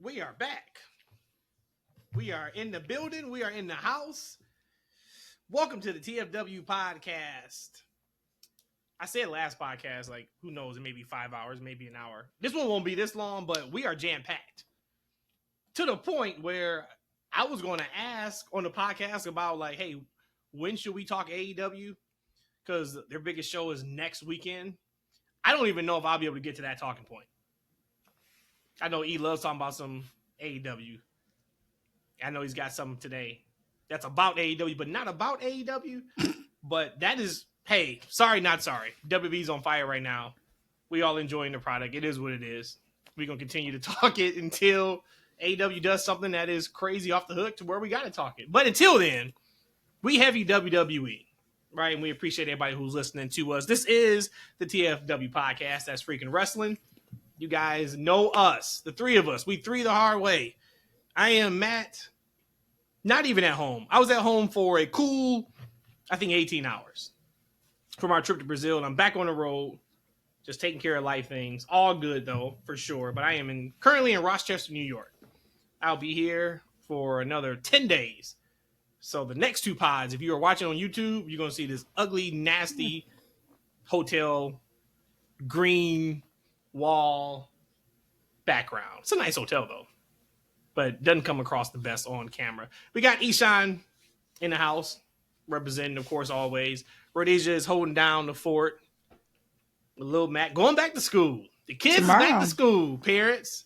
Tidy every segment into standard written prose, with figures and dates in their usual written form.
We are back. We are in the building. We are in the house. Welcome to the TFW Podcast. I said last podcast, like, who knows, it may be 5 hours, maybe an hour. This one won't be this long, but we are jam-packed. To the point where I was going to ask on the podcast about, like, hey, when should we talk AEW? Because their biggest show is next weekend. I don't even know if I'll be able to get to that talking point. I know E loves talking about some AEW. I know he's got something today that's about AEW, but not about AEW. But that is, hey, sorry, not sorry. WWE's on fire right now. We all enjoying the product. It is what it is. We're going to continue to talk it until AEW does something that is crazy off the hook to where we got to talk it. But until then, we have you WWE, right? And we appreciate everybody who's listening to us. This is the TFW Podcast. That's Freaking Wrestling. You guys know us, the three of us. We three the hard way. I am Matt, not even at home. I was at home for a cool, I think, 18 hours from our trip to Brazil, and I'm back on the road, just taking care of life things. All good, though, for sure. But I am currently in Rochester, New York. I'll be here for another 10 days. So the next two pods, if you are watching on YouTube, you're going to see this ugly, nasty hotel, green wall background. It's a nice hotel, though, but doesn't come across the best on camera. We got Eshaun in the house, representing, of course, always. Rhodesia is holding down the fort. Little Matt going back to school. The kids Tomorrow. is back to school, parents.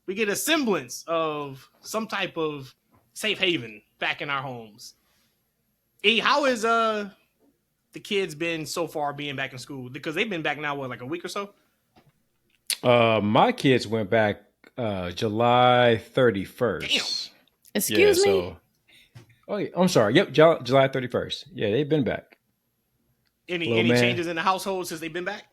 We get a semblance of some type of safe haven back in our homes. E, how is the kids been so far being back in school? Because they've been back now, what, like a week or so? My kids went back July 31st. Damn. Excuse me? Oh, yeah, I'm sorry. Yep, July 31st. Yeah, they've been back. Any man. changes in the household since they've been back?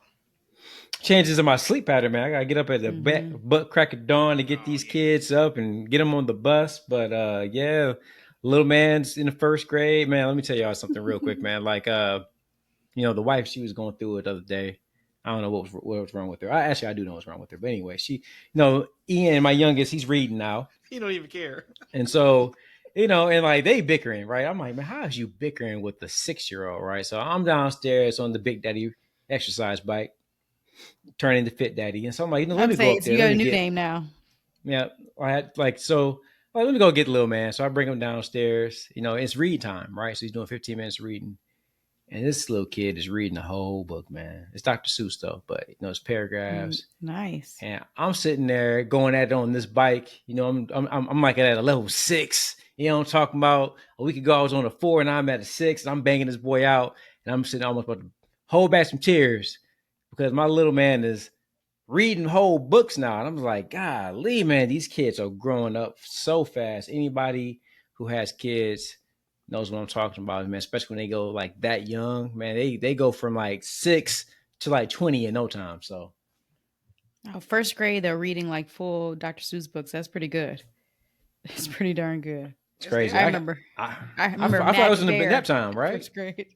Changes in my sleep pattern, man. I gotta get up at the butt crack of dawn to get these kids up and get them on the bus. But yeah, little man's in the first grade, man. Let me tell y'all something real quick, man. Like the wife, she was going through it the other day. I don't know what was wrong with her. I do know what's wrong with her. But anyway, Ian, my youngest, he's reading now. He don't even care. And so, and like they bickering, right? I'm like, man, how is you bickering with the 6-year-old, right? So I'm downstairs on the Big Daddy exercise bike, turning to Fit Daddy. And so I'm like, let me go up there. You got a new name now. Yeah. I had let me go get the little man. So I bring him downstairs. It's read time, right? So he's doing 15 minutes of reading. And this little kid is reading the whole book, man. It's Dr. Seuss stuff, but it's paragraphs. Nice. And I'm sitting there going at it on this bike. I'm like at a level 6. I'm talking about a week ago I was on a 4 and I'm at a 6. And I'm banging this boy out, and I'm sitting almost about to hold back some tears because my little man is reading whole books now. And I'm like, golly, man, these kids are growing up so fast. Anybody who has kids knows what I'm talking about, man, especially when they go like that young, man, they go from like 6 to like 20 in no time. So First grade, they're reading like full Dr. Seuss books. That's pretty good. It's pretty darn good. It's crazy. I remember. I remember. I thought it was in the nap time, right? First grade.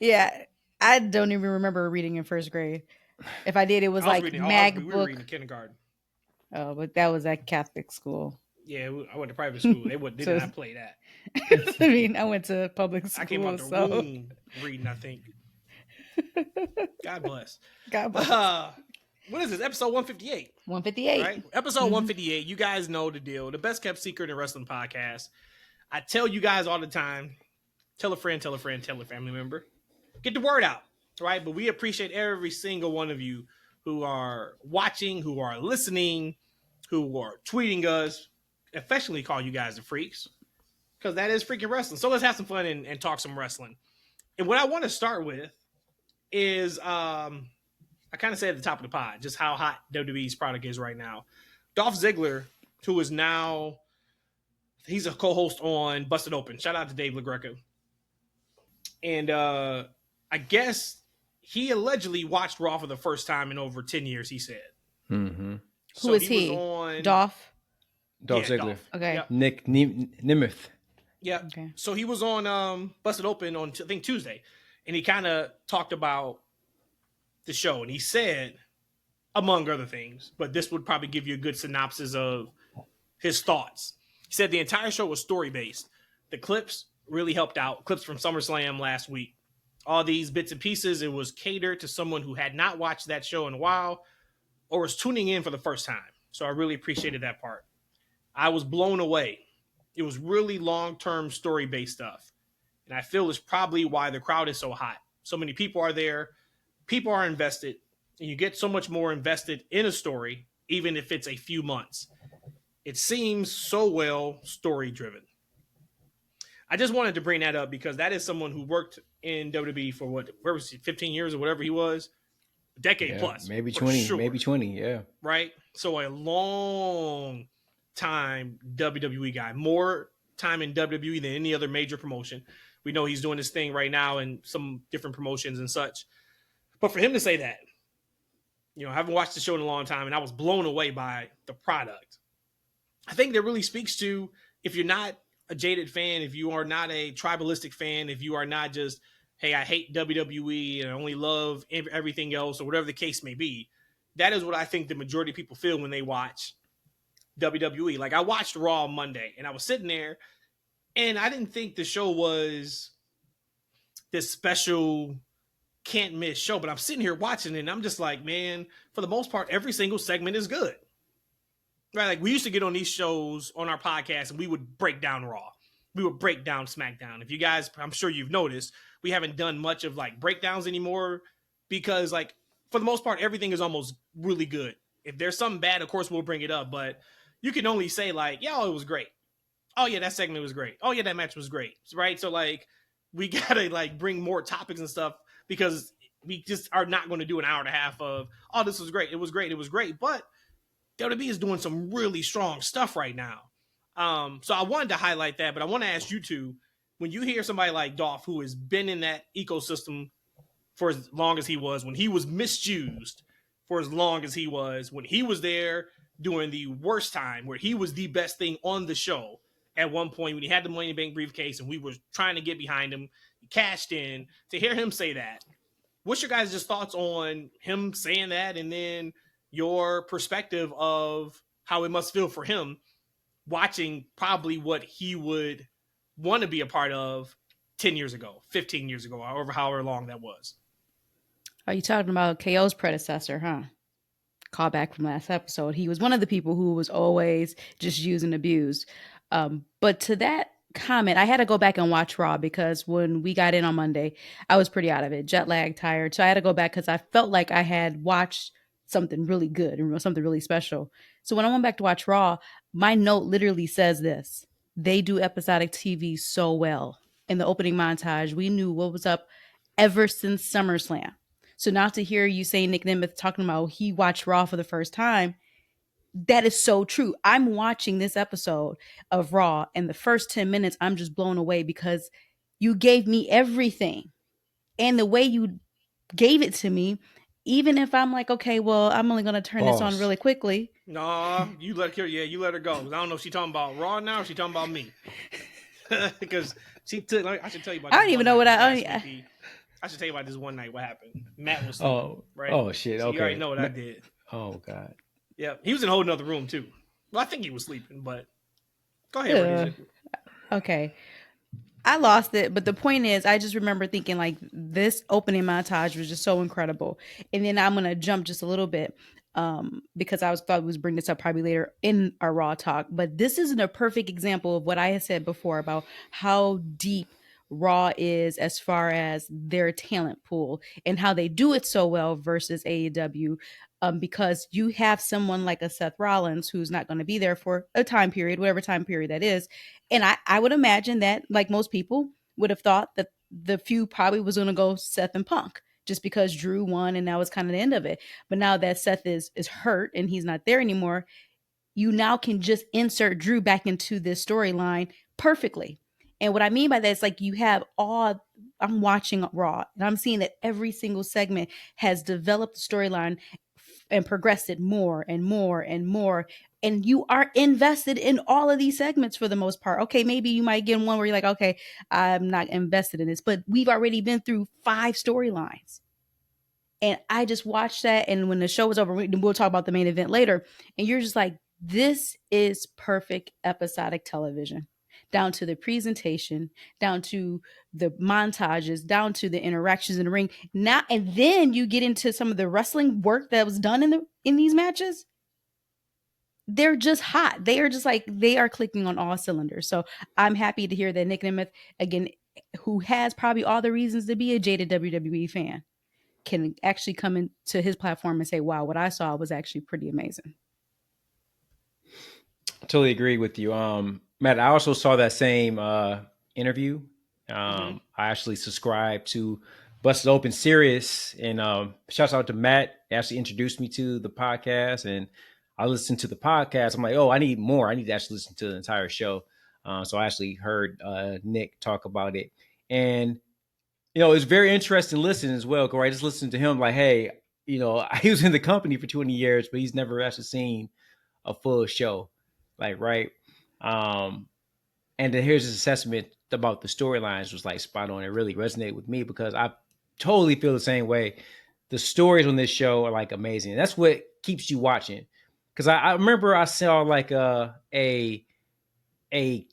Yeah, I don't even remember reading in first grade. If I did, it was like mag book. We were reading kindergarten. Oh, but that was at Catholic school. Yeah, I went to private school. They did not play that. I mean, I went to public school. I came out the womb reading, I think. God bless. God bless. What is this? Episode 158. 158. Right? Episode 158. You guys know the deal. The best kept secret in wrestling podcast. I tell you guys all the time, tell a friend, tell a friend, tell a family member. Get the word out, right? But we appreciate every single one of you who are watching, who are listening, who are tweeting us. Affectionately call you guys the freaks, because that is freaking wrestling. So let's have some fun and talk some wrestling. And what I want to start with is, I kind of said at the top of the pod, just how hot WWE's product is right now. Dolph Ziggler, who is now, he's a co-host on Busted Open. Shout out to Dave LaGreca. And I guess he allegedly watched Raw for the first time in over 10 years, he said. Mm-hmm. So Who is he? Dolph Ziggler. Dolph. Okay. Yep. Nic Nemeth. Yeah. Okay. So he was on Busted Open on, I think, Tuesday. And he kind of talked about the show. And he said, among other things, but this would probably give you a good synopsis of his thoughts. He said the entire show was story-based. The clips really helped out. Clips from SummerSlam last week. All these bits and pieces, it was catered to someone who had not watched that show in a while or was tuning in for the first time. So I really appreciated that part. I was blown away. It was really long-term story-based stuff. And I feel it's probably why the crowd is so hot. So many people are there. People are invested. And you get so much more invested in a story, even if it's a few months. It seems so well story-driven. I just wanted to bring that up because that is someone who worked in WWE for where was he, 15 years or whatever he was? A decade plus. Maybe 20, sure. maybe 20, yeah. Right? So a long time WWE guy. More time in WWE than any other major promotion. We know he's doing this thing right now in some different promotions and such. But for him to say that, I haven't watched the show in a long time and I was blown away by the product. I think that really speaks to, if you're not a jaded fan, if you are not a tribalistic fan, if you are not just, hey, I hate WWE and I only love everything else or whatever the case may be, that is what I think the majority of people feel when they watch WWE. Like I watched Raw Monday and I was sitting there and I didn't think the show was this special can't miss show, but I'm sitting here watching it and I'm just like, man, for the most part, every single segment is good. Right? Like we used to get on these shows on our podcast and we would break down Raw. We would break down SmackDown. If you guys, I'm sure you've noticed, we haven't done much of like breakdowns anymore because like for the most part, everything is almost really good. If there's something bad, of course, we'll bring it up, but you can only say like, yeah, it was great. Oh yeah, that segment was great. Oh yeah, that match was great. Right? So like we got to like bring more topics and stuff because we just are not going to do an hour and a half of, oh, this was great. It was great. It was great. But WWE is doing some really strong stuff right now. So I wanted to highlight that, but I want to ask you two, when you hear somebody like Dolph, who has been in that ecosystem for as long as he was, when he was misused for as long as he was, when he was there during the worst time, where he was the best thing on the show at one point when he had the Money in the Bank briefcase and we were trying to get behind him, he cashed in, to hear him say that. What's your guys' just thoughts on him saying that and then your perspective of how it must feel for him watching probably what he would want to be a part of 10 years ago, 15 years ago, however long that was. Are you talking about KO's predecessor, huh? Call back from last episode. He was one of the people who was always just used and abused. But to that comment, I had to go back and watch Raw because when we got in on Monday, I was pretty out of it, jet lag, tired. So I had to go back because I felt like I had watched something really good and something really special. So when I went back to watch Raw, my note literally says this: they do episodic TV so well. In the opening montage, we knew what was up ever since SummerSlam. So now to hear you say Nic Nemeth talking about he watched Raw for the first time, that is so true. I'm watching this episode of Raw and the first 10 minutes, I'm just blown away because you gave me everything. And the way you gave it to me, even if I'm like, okay, well, I'm only going to turn this on really quickly. No, you let her go. I don't know if she's talking about Raw now or she's talking about me. Because I should tell you about this. I don't even know what I should tell you about this one night, what happened. Matt was sleeping, right? Oh, shit, so okay. You already know what I did. Oh, God. Yeah, he was in a whole nother room, too. Well, I think he was sleeping, but go ahead. Okay. I lost it, but the point is, I just remember thinking like this opening montage was just so incredible. And then I'm going to jump just a little bit because I thought we was bring this up probably later in our Raw talk. But this isn't a perfect example of what I had said before about how deep Raw is as far as their talent pool and how they do it so well versus AEW. Because you have someone like a Seth Rollins who's not going to be there for a time period, whatever time period that is. And I would imagine that, like most people, would have thought that the feud probably was going to go Seth and Punk just because Drew won and that was kind of the end of it. But now that Seth is hurt and he's not there anymore, you now can just insert Drew back into this storyline perfectly. And what I mean by that is like you have I'm watching Raw and I'm seeing that every single segment has developed the storyline and progressed it more and more and more. And you are invested in all of these segments for the most part. Okay, maybe you might get one where you're like, okay, I'm not invested in this, but we've already been through 5 storylines. And I just watched that. And when the show was over, we'll talk about the main event later. And you're just like, This is perfect episodic television, down to the presentation, down to the montages, down to the interactions in the ring. Now and then you get into some of the wrestling work that was done in these matches. They're just hot. They are just like, they are clicking on all cylinders. So I'm happy to hear that Nic Nemeth, again, who has probably all the reasons to be a jaded WWE fan, can actually come into his platform and say, wow, what I saw was actually pretty amazing. Totally agree with you. Matt, I also saw that same interview. I actually subscribed to Busted Open Serious, and shouts out to Matt. He actually introduced me to the podcast, and I listened to the podcast. I'm like, oh, I need more. I need to actually listen to the entire show. So I actually heard Nick talk about it, and it's very interesting listening as well. Right, just listening to him, like, hey, he was in the company for 20 years, but he's never actually seen a full show, like, right. And then here's his assessment about the storylines was like spot on. It really resonated with me because I totally feel the same way. The stories on this show are like amazing. And that's what keeps you watching. Because I remember I saw like a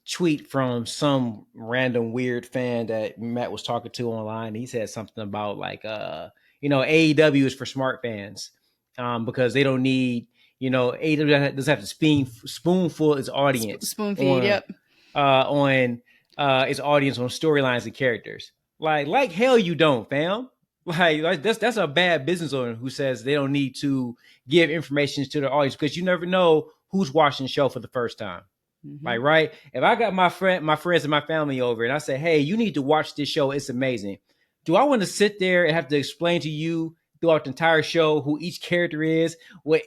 tweet from some random weird fan that Matt was talking to online. He said something about like AEW is for smart fans because they don't need AEW doesn't have to spoonful its audience spoon feed. Yep. On its audience on storylines and characters. Like hell you don't, fam. Like that's a bad business owner who says they don't need to give information to their audience because you never know who's watching the show for the first time. Mm-hmm. Like, right? If I got my friends and my family over and I say, hey, you need to watch this show, it's amazing. Do I want to sit there and have to explain to you throughout the entire show who each character is, what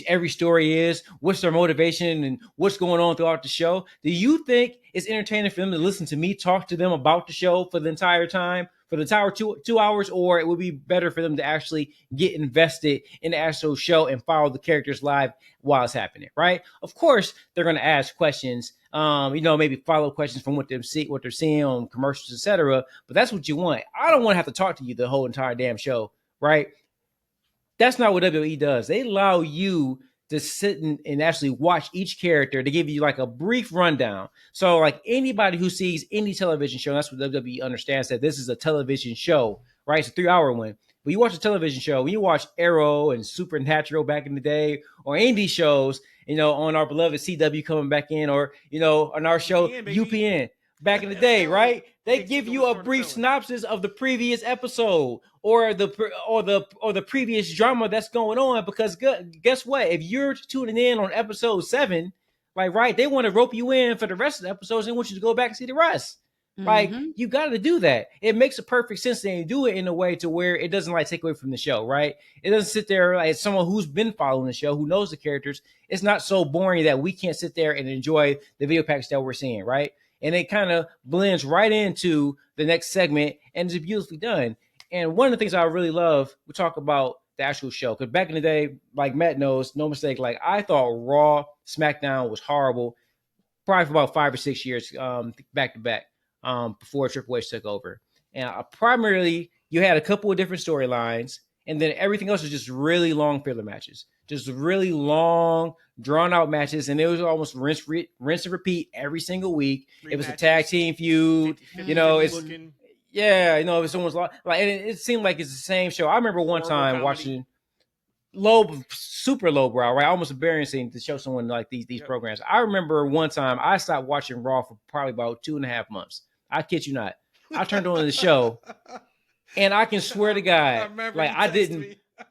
every story is, what's their motivation, and what's going on throughout the show? Do you think it's entertaining for them to listen to me talk to them about the show for the entire time, for the entire 2 hours, or it would be better for them to actually get invested in the actual show and follow the characters live while it's happening, right? Of course, they're going to ask questions, maybe follow questions from what they're seeing on commercials, etc. But that's what you want. I don't want to have to talk to you the whole entire damn show, right? That's not what WWE does. They allow you to sit and actually watch each character to give you like a brief rundown. So like anybody who sees any television show, that's what WWE understands, that this is a television show, right? It's a 3-hour one. But you watch a television show, when you watch Arrow and Supernatural back in the day, or indie shows, on our beloved CW coming back in, or, on our show, UPN. Back in the day, right? They give you a brief synopsis of the previous episode or the previous drama that's going on. Because guess what? If you're tuning in on episode 7, like, right, they want to rope you in for the rest of the episodes and want you to go back and see the rest. Mm-hmm. Like, you got to do that. It makes a perfect sense and you do it in a way to where it doesn't like take away from the show, right? It doesn't sit there like someone who's been following the show, who knows the characters. It's not so boring that we can't sit there and enjoy the video package that we're seeing, right? And it kind of blends right into the next segment and it's beautifully done. And one of the things I really love, we talk about the actual show. Because back in the day, like Matt knows, no mistake, like I thought Raw, SmackDown was horrible, probably for about 5 or 6 years back to back before Triple H took over. And primarily, you had a couple of different storylines, and then everything else was just really long filler matches. Just really long, drawn-out matches, and it was almost rinse and repeat every single week. It was a tag team feud. 50, it was almost like and it seemed like it's the same show. I remember one time watching super lowbrow, right? Almost embarrassing to show someone like these programs. I remember one time I stopped watching Raw for probably about 2.5 months. I kid you not. I turned on the show, and I can swear to God,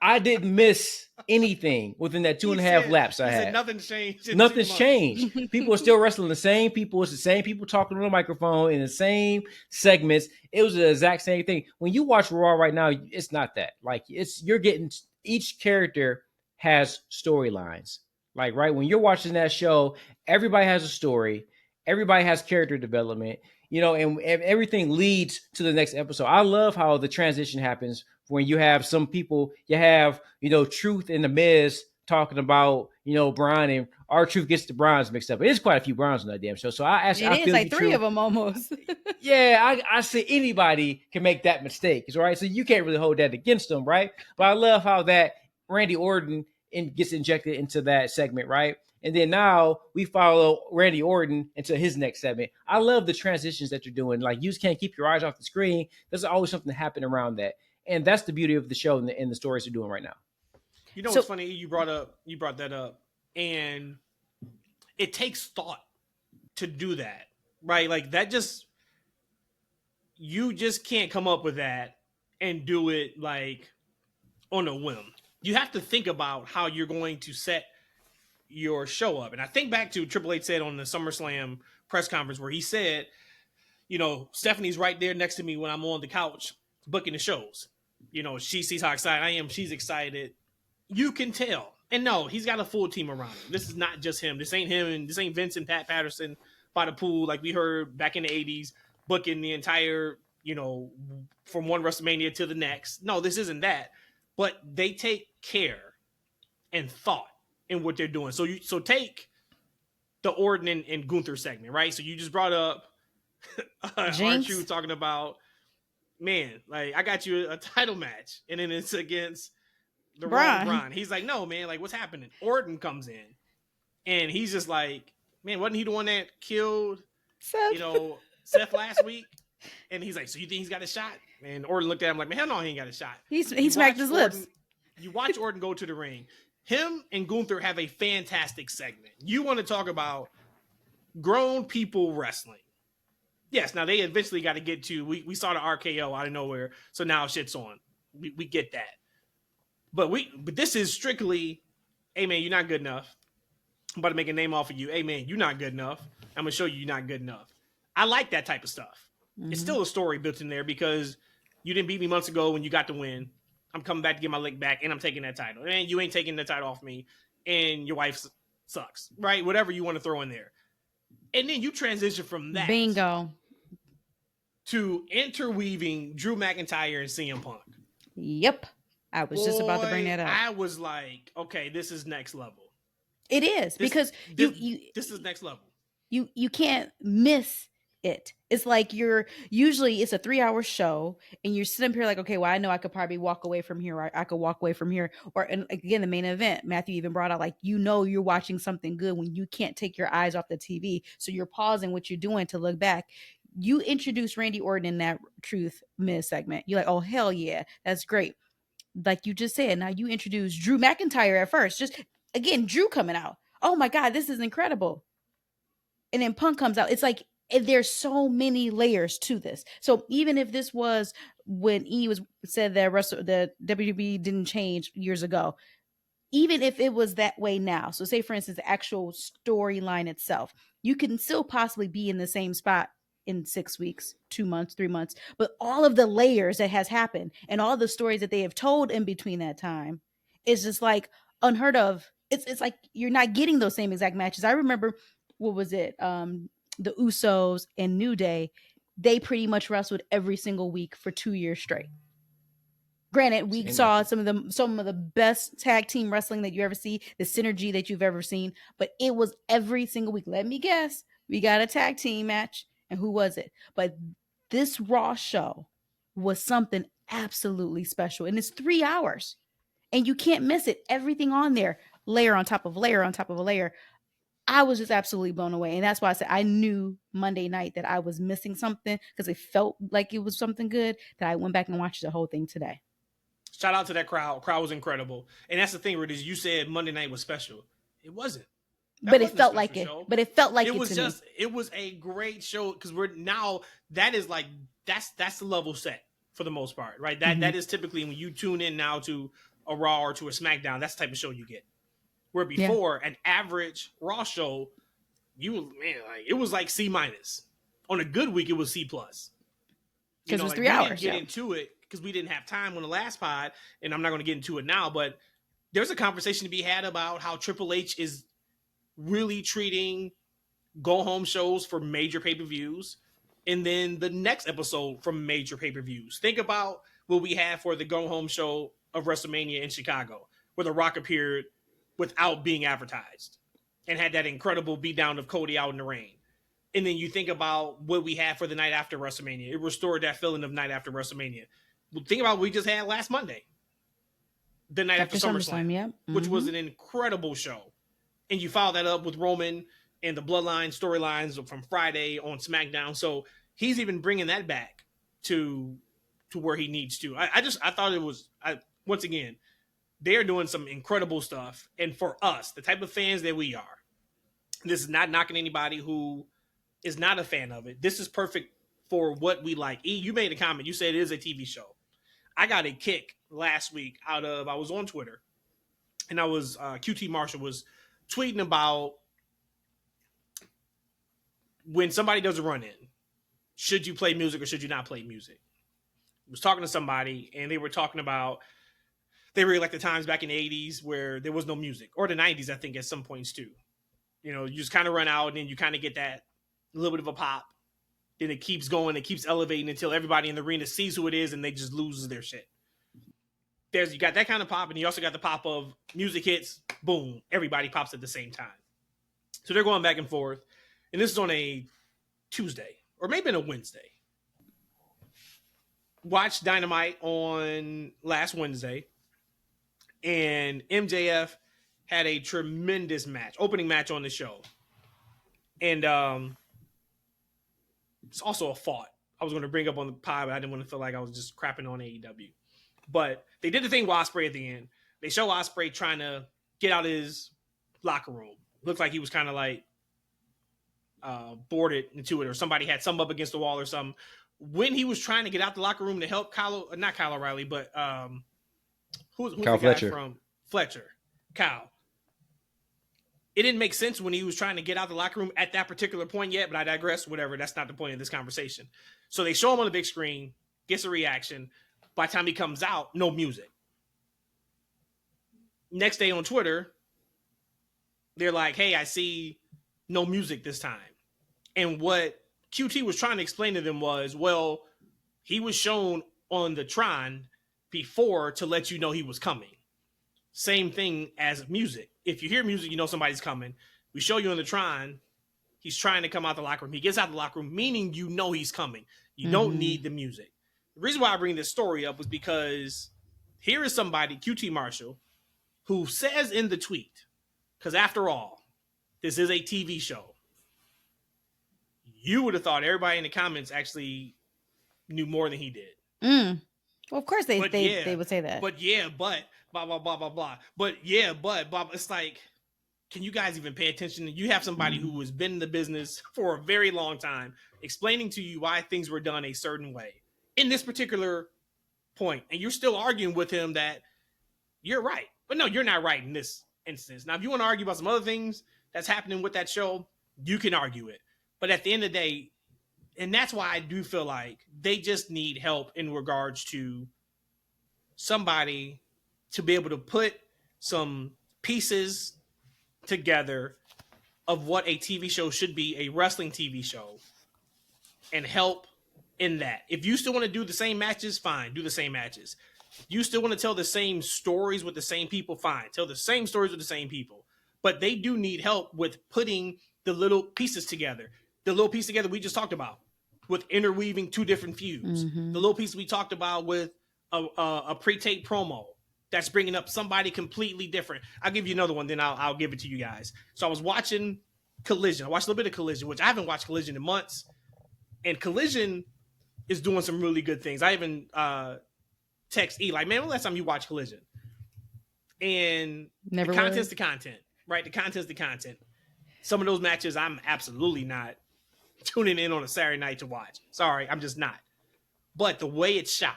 I didn't miss anything within that 2.5 laps I had. Nothing's changed. Nothing's changed. People are still wrestling the same people. It's the same people talking on the microphone in the same segments. It was the exact same thing. When you watch Raw right now, it's not that. Like you're getting, each character has storylines. Like, right, when you're watching that show, everybody has a story. Everybody has character development. And everything leads to the next episode. I love how the transition happens when you have some people, you have, Truth and The Miz talking about, Bron, and R-Truth gets the Brons mixed up. There's quite a few Brons on that damn show. So I feel like 3 of them almost. Yeah, I say anybody can make that mistake, right? So you can't really hold that against them, right? But I love how that Randy Orton gets injected into that segment, right? And then now we follow Randy Orton into his next segment. I love the transitions that you're doing. Like, you just can't keep your eyes off the screen. There's always something to happen around that. And that's the beauty of the show and the stories you're doing right now. You know what's funny? You brought that up, and it takes thought to do that, right? Like, that you just can't come up with that and do it like on a whim. You have to think about how you're going to set your show up. And I think back to Triple H said on the SummerSlam press conference where he said, Stephanie's right there next to me when I'm on the couch booking the shows. She sees how excited I am. She's excited. You can tell. And no, he's got a full team around him. This is not just him. This ain't him, and this ain't Vince and Pat Patterson by the pool like we heard back in the 80s, booking the entire, from one WrestleMania to the next. No, this isn't that. But they take care and thought in what they're doing. So take the Orton and Gunther segment, right? So you just brought up R-Truth talking about, man, like, I got you a title match, and then it's against the wrong Bron. He's like, no, man, like, what's happening? Orton comes in, and he's just like, man, wasn't he the one that killed Seth last week? And he's like, so you think he's got a shot? And Orton looked at him like, man, hell no, he ain't got a shot. He smacked his lips. You watch Orton go to the ring. Him and Gunther have a fantastic segment. You want to talk about grown people wrestling. Yes, now they eventually got to get to, we saw the RKO out of nowhere, so now shit's on. We get that. But this is strictly, hey man, you're not good enough. I'm about to make a name off of you. Hey man, you're not good enough. I'm going to show you you're not good enough. I like that type of stuff. Mm-hmm. It's still a story built in there because you didn't beat me months ago when you got the win. I'm coming back to get my lick back, and I'm taking that title. And you ain't taking the title off me, and your wife sucks, right? Whatever you want to throw in there. And then you transition from that. Bingo. To interweaving Drew McIntyre and CM Punk. Yep. I was just about to bring that up. I was like, okay, this is next level. It is, because this is next level. You can't miss it. It's like usually it's a 3-hour show, and you're sitting up here like, okay, well, I know I could probably walk away from here, or I could walk away from here. And again, the main event, Matthew even brought out, like, you're watching something good when you can't take your eyes off the TV. So you're pausing what you're doing to look back. You introduced Randy Orton in that Truth Miz segment. You're like, oh, hell yeah, that's great. Like you just said, now you introduce Drew McIntyre at first. Just, again, Drew coming out. Oh my God, this is incredible. And then Punk comes out. It's like, there's so many layers to this. So even if this was when said that the WWE didn't change years ago, even if it was that way now, so say for instance, the actual storyline itself, you can still possibly be in the same spot in 6 weeks, 2 months, 3 months, but all of the layers that has happened and all the stories that they have told in between that time is just like unheard of. It's like you're not getting those same exact matches. I remember, what was it? The Usos and New Day, they pretty much wrestled every single week for 2 years straight. Granted, we saw some of the best tag team wrestling that you ever see, the synergy that you've ever seen, but it was every single week. Let me guess, we got a tag team match, and who was it? But this Raw show was something absolutely special, and it's 3 hours, and you can't miss it. Everything on there, layer on top of layer on top of a layer. I was just absolutely blown away. And that's why I said I knew Monday night that I was missing something, because it felt like it was something good, that I went back and watched the whole thing today. Shout out to that crowd. Crowd was incredible. And that's the thing, where you said Monday night was special. It wasn't. But it felt like it. But it felt like it was just, it was a great show, because we're now, that is like, that's the level set for the most part, right? That is typically when you tune in now to a Raw or to a SmackDown, that's the type of show you get. Where before, an average Raw show, it was like C-. On a good week, it was C+. Because it was 3 hours. We didn't get into it because we didn't have time on the last pod, and I'm not going to get into it now, but there's a conversation to be had about how Triple H is really treating go-home shows for major pay-per-views, and then the next episode from major pay-per-views. Think about what we had for the go-home show of WrestleMania in Chicago, where The Rock appeared without being advertised and had that incredible beatdown of Cody out in the rain. And then you think about what we had for the night after WrestleMania. It restored that feeling of night after WrestleMania. Think about what we just had last Monday. the night after SummerSlam, yeah. which was an incredible show. And you follow that up with Roman and the Bloodline storylines from Friday on SmackDown. So he's even bringing that back to where he needs to. I thought it was, once again, they're doing some incredible stuff. And for us, the type of fans that we are, this is not knocking anybody who is not a fan of it. This is perfect for what we like. E, you made a comment. You said it is a TV show. I got a kick last week out of, I was on Twitter, and I was, QT Marshall was tweeting about when somebody does a run-in, should you play music or should you not play music? I was talking to somebody, and they were talking about, they really like the times back in the 80s where there was no music, or the 90s, I think, at some points too. You know, you just kind of run out, and then you kind of get that little bit of a pop. Then it keeps going, it keeps elevating until everybody in the arena sees who it is, and they just loses their shit. You got that kind of pop, and you also got the pop of music hits, boom, everybody pops at the same time. So they're going back and forth, and this is on a Tuesday, or maybe on a Wednesday. Watched Dynamite on last Wednesday, and MJF had a tremendous match, opening match on the show. And it's also a thought I was going to bring up on the pod, but I didn't want to feel like I was just crapping on AEW. But they did the thing with Ospreay at the end. They show Ospreay trying to get out of his locker room. Looks like he was kind of like boarded into it, or somebody had something up against the wall or something. When he was trying to get out the locker room to help not Kyle O'Reilly, but who's Kyle the guy Fletcher. from Fletcher? Kyle. It didn't make sense when he was trying to get out the locker room at that particular point yet, but I digress. Whatever. That's not the point of this conversation. So they show him on the big screen, gets a reaction. By the time he comes out, no music. Next day on Twitter, they're like, hey, I see no music this time. And what QT was trying to explain to them was, well, he was shown on the Tron before to let you know he was coming. Same thing as music. If you hear music, you know somebody's coming. We show you on the Tron, he's trying to come out the locker room. He gets out the locker room, meaning you know he's coming. You don't need the music. The reason why I bring this story up was because here is somebody, QT Marshall, who says in the tweet, because after all, this is a TV show. You would have thought everybody in the comments actually knew more than he did. Well, of course they would say that. But blah, blah, blah, blah, blah. But blah. It's like, can you guys even pay attention? You have somebody who has been in the business for a very long time explaining to you why things were done a certain way in this particular point. And you're still arguing with him that you're right. But no, you're not right in this instance. Now, if you want to argue about some other things that's happening with that show, you can argue it. But at the end of the day, and that's why I do feel like they just need help in regards to somebody to be able to put some pieces together of what a TV show should be, a wrestling TV show, and help in that. If you still want to do the same matches, fine, do the same matches. You still want to tell the same stories with the same people, fine, tell the same stories with the same people. But they do need help with putting the little pieces together. The little piece together we just talked about with interweaving two different feuds. The little piece we talked about with a pre-tape promo that's bringing up somebody completely different. I'll give you another one, then I'll give it to you guys. So I was watching Collision. I watched a little bit of Collision, which I haven't watched Collision in months. And Collision is doing some really good things. I even text E, like, man, when last time you watched Collision? And the content's the content, right? The content's the content. Some of those matches I'm absolutely not tuning in on a Saturday night to watch. Sorry, I'm just not. But the way it's shot,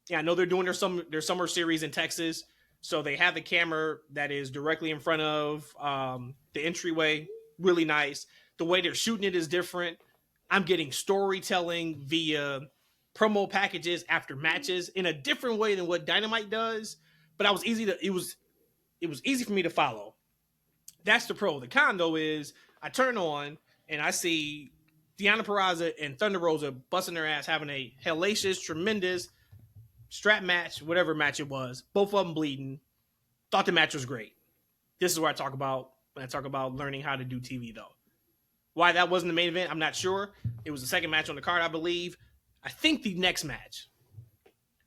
yeah, I know they're doing their summer series in Texas, so they have the camera that is directly in front of the entryway. Really nice. The way they're shooting it is different. I'm getting storytelling via promo packages after matches in a different way than what Dynamite does. But it was easy for me to follow. That's the pro. The con, though, is I turn on and I see Deonna Purrazzo and Thunder Rosa busting their ass, having a hellacious, tremendous strap match, whatever match it was. Both of them bleeding. Thought the match was great. This is what I talk about when I talk about learning how to do TV, though. Why that wasn't the main event, I'm not sure. It was the second match on the card, I believe. I think the next match,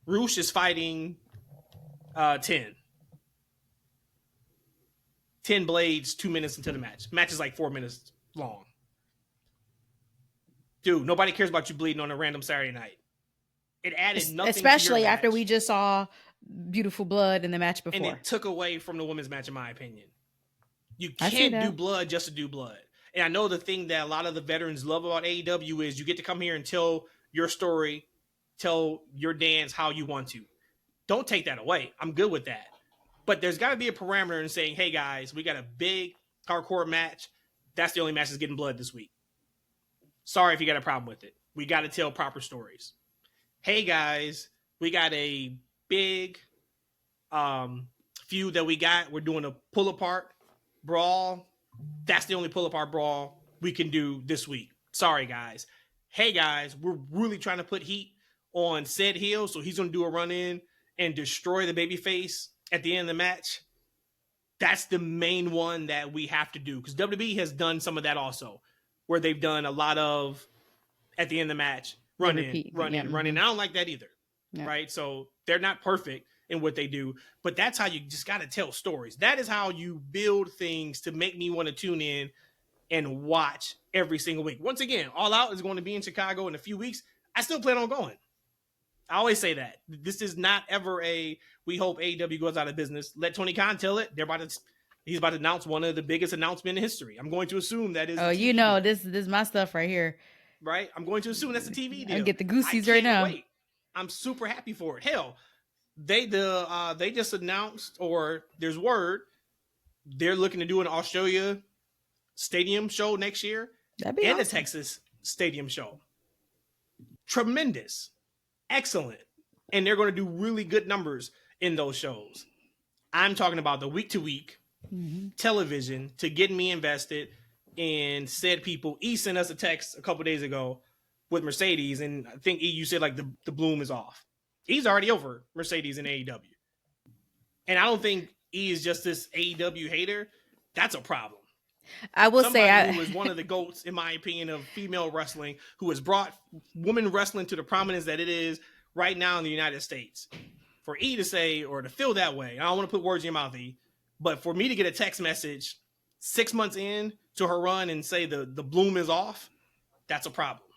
Roosh is fighting 10. 10 blades 2 minutes into the match. Match is like 4 minutes long. Dude, nobody cares about you bleeding on a random Saturday night. It added nothing especially to your after match. we just saw beautiful blood in the match before. And it took away from the women's match, in my opinion. You I see can't that. do blood just to do blood. And I know the thing that a lot of the veterans love about AEW is you get to come here and tell your story, tell your dance how you want to. Don't take that away. I'm good with that. But there's got to be a parameter in saying, hey, guys, we got a big hardcore match. That's the only match that's getting blood this week. Sorry if you got a problem with it. We got to tell proper stories. Hey, guys, we got a big feud that we got. We're doing a pull-apart brawl. That's the only pull-apart brawl we can do this week. Sorry, guys. Hey, guys, we're really trying to put heat on said heel, so he's going to do a run-in and destroy the babyface at the end of the match. That's the main one that we have to do, because WWE has done some of that also, where they've done a lot of, at the end of the match, run in. I don't like that either, right? So they're not perfect in what they do, but that's how you just got to tell stories. That is how you build things to make me want to tune in and watch every single week. Once again, All Out is going to be in Chicago in a few weeks. I still plan on going. I always say that. This is not ever we hope AEW goes out of business. Let Tony Khan tell it. He's about to announce one of the biggest announcements in history. I'm going to assume that is. Oh, you know, this is my stuff right here. Right? I'm going to assume that's a TV deal. I'll get the goosies right now. Wait. I'm super happy for it. Hell, they just announced, or there's word, they're looking to do an Australia stadium show next year and awesome. A Texas stadium show. Tremendous. Excellent. And they're going to do really good numbers in those shows. I'm talking about the week-to-week television to get me invested in said people. E sent us a text a couple days ago with Mercedes, and I think E, you said like the bloom is off. E's already over Mercedes and AEW. And I don't think E is just this AEW hater. That's a problem. I will say who is one of the GOATs, in my opinion, of female wrestling, who has brought women wrestling to the prominence that it is right now in the United States. For E to say, or to feel that way, I don't want to put words in your mouth, E, but for me to get a text message 6 months in to her run and say the bloom is off, that's a problem.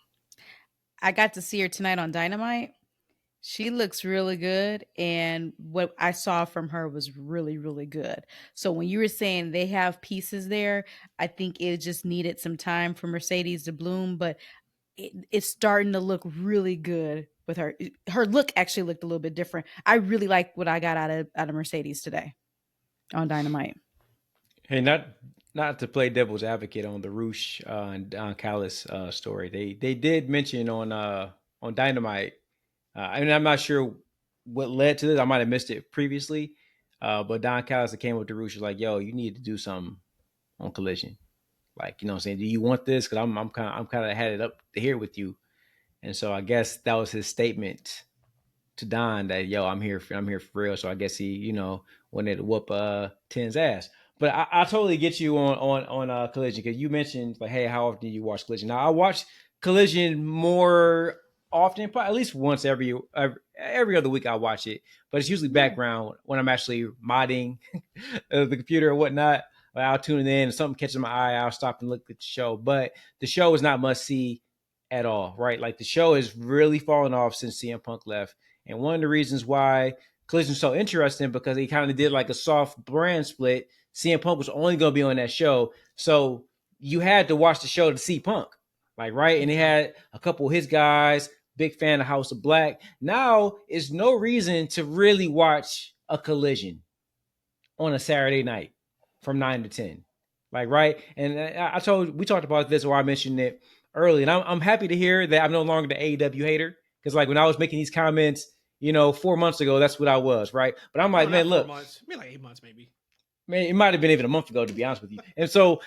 I got to see her tonight on Dynamite. She looks really good, and what I saw from her was really, really good. So when you were saying they have pieces there, I think it just needed some time for Mercedes to bloom, but it's starting to look really good with her. Her look actually looked a little bit different. I really like what I got out of Mercedes today on Dynamite. Hey, not to play devil's advocate on the Roosh and Don Callis story. They did mention on Dynamite. I mean, I'm not sure what led to this. I might have missed it previously. But Don Callis came with the Roosh was like, "Yo, you need to do something on Collision. Like, you know what I'm saying? Do you want this? Because I'm kind of had it up to here with you." And so I guess that was his statement to Don that, "Yo, I'm here for real." So I guess he, you know, wanted to whoop Ten's ass. But I totally get you on Collision, because you mentioned like, hey, how often do you watch Collision? Now I watch Collision more often, probably at least once every other week I watch it, but it's usually background when I'm actually modding the computer or whatnot. I'll tune in, and something catches my eye, I'll stop and look at the show. But the show is not must see at all, right? Like the show has really fallen off since CM Punk left, and one of the reasons why Collision is so interesting because he kind of did like a soft brand split. CM Punk was only going to be on that show, so you had to watch the show to see Punk, like, right? And he had a couple of his guys. Big fan of House of Black. Now is no reason to really watch a Collision on a Saturday night from 9 to 10. Like, right? And we talked about this, or I mentioned it early, and I'm happy to hear that I'm no longer the AEW hater, because like when I was making these comments, 4 months ago, that's what I was, right? But I'm like, man, look. 4 months. Maybe like 8 months, maybe. Man, it might have been even a month ago, to be honest with you. And so,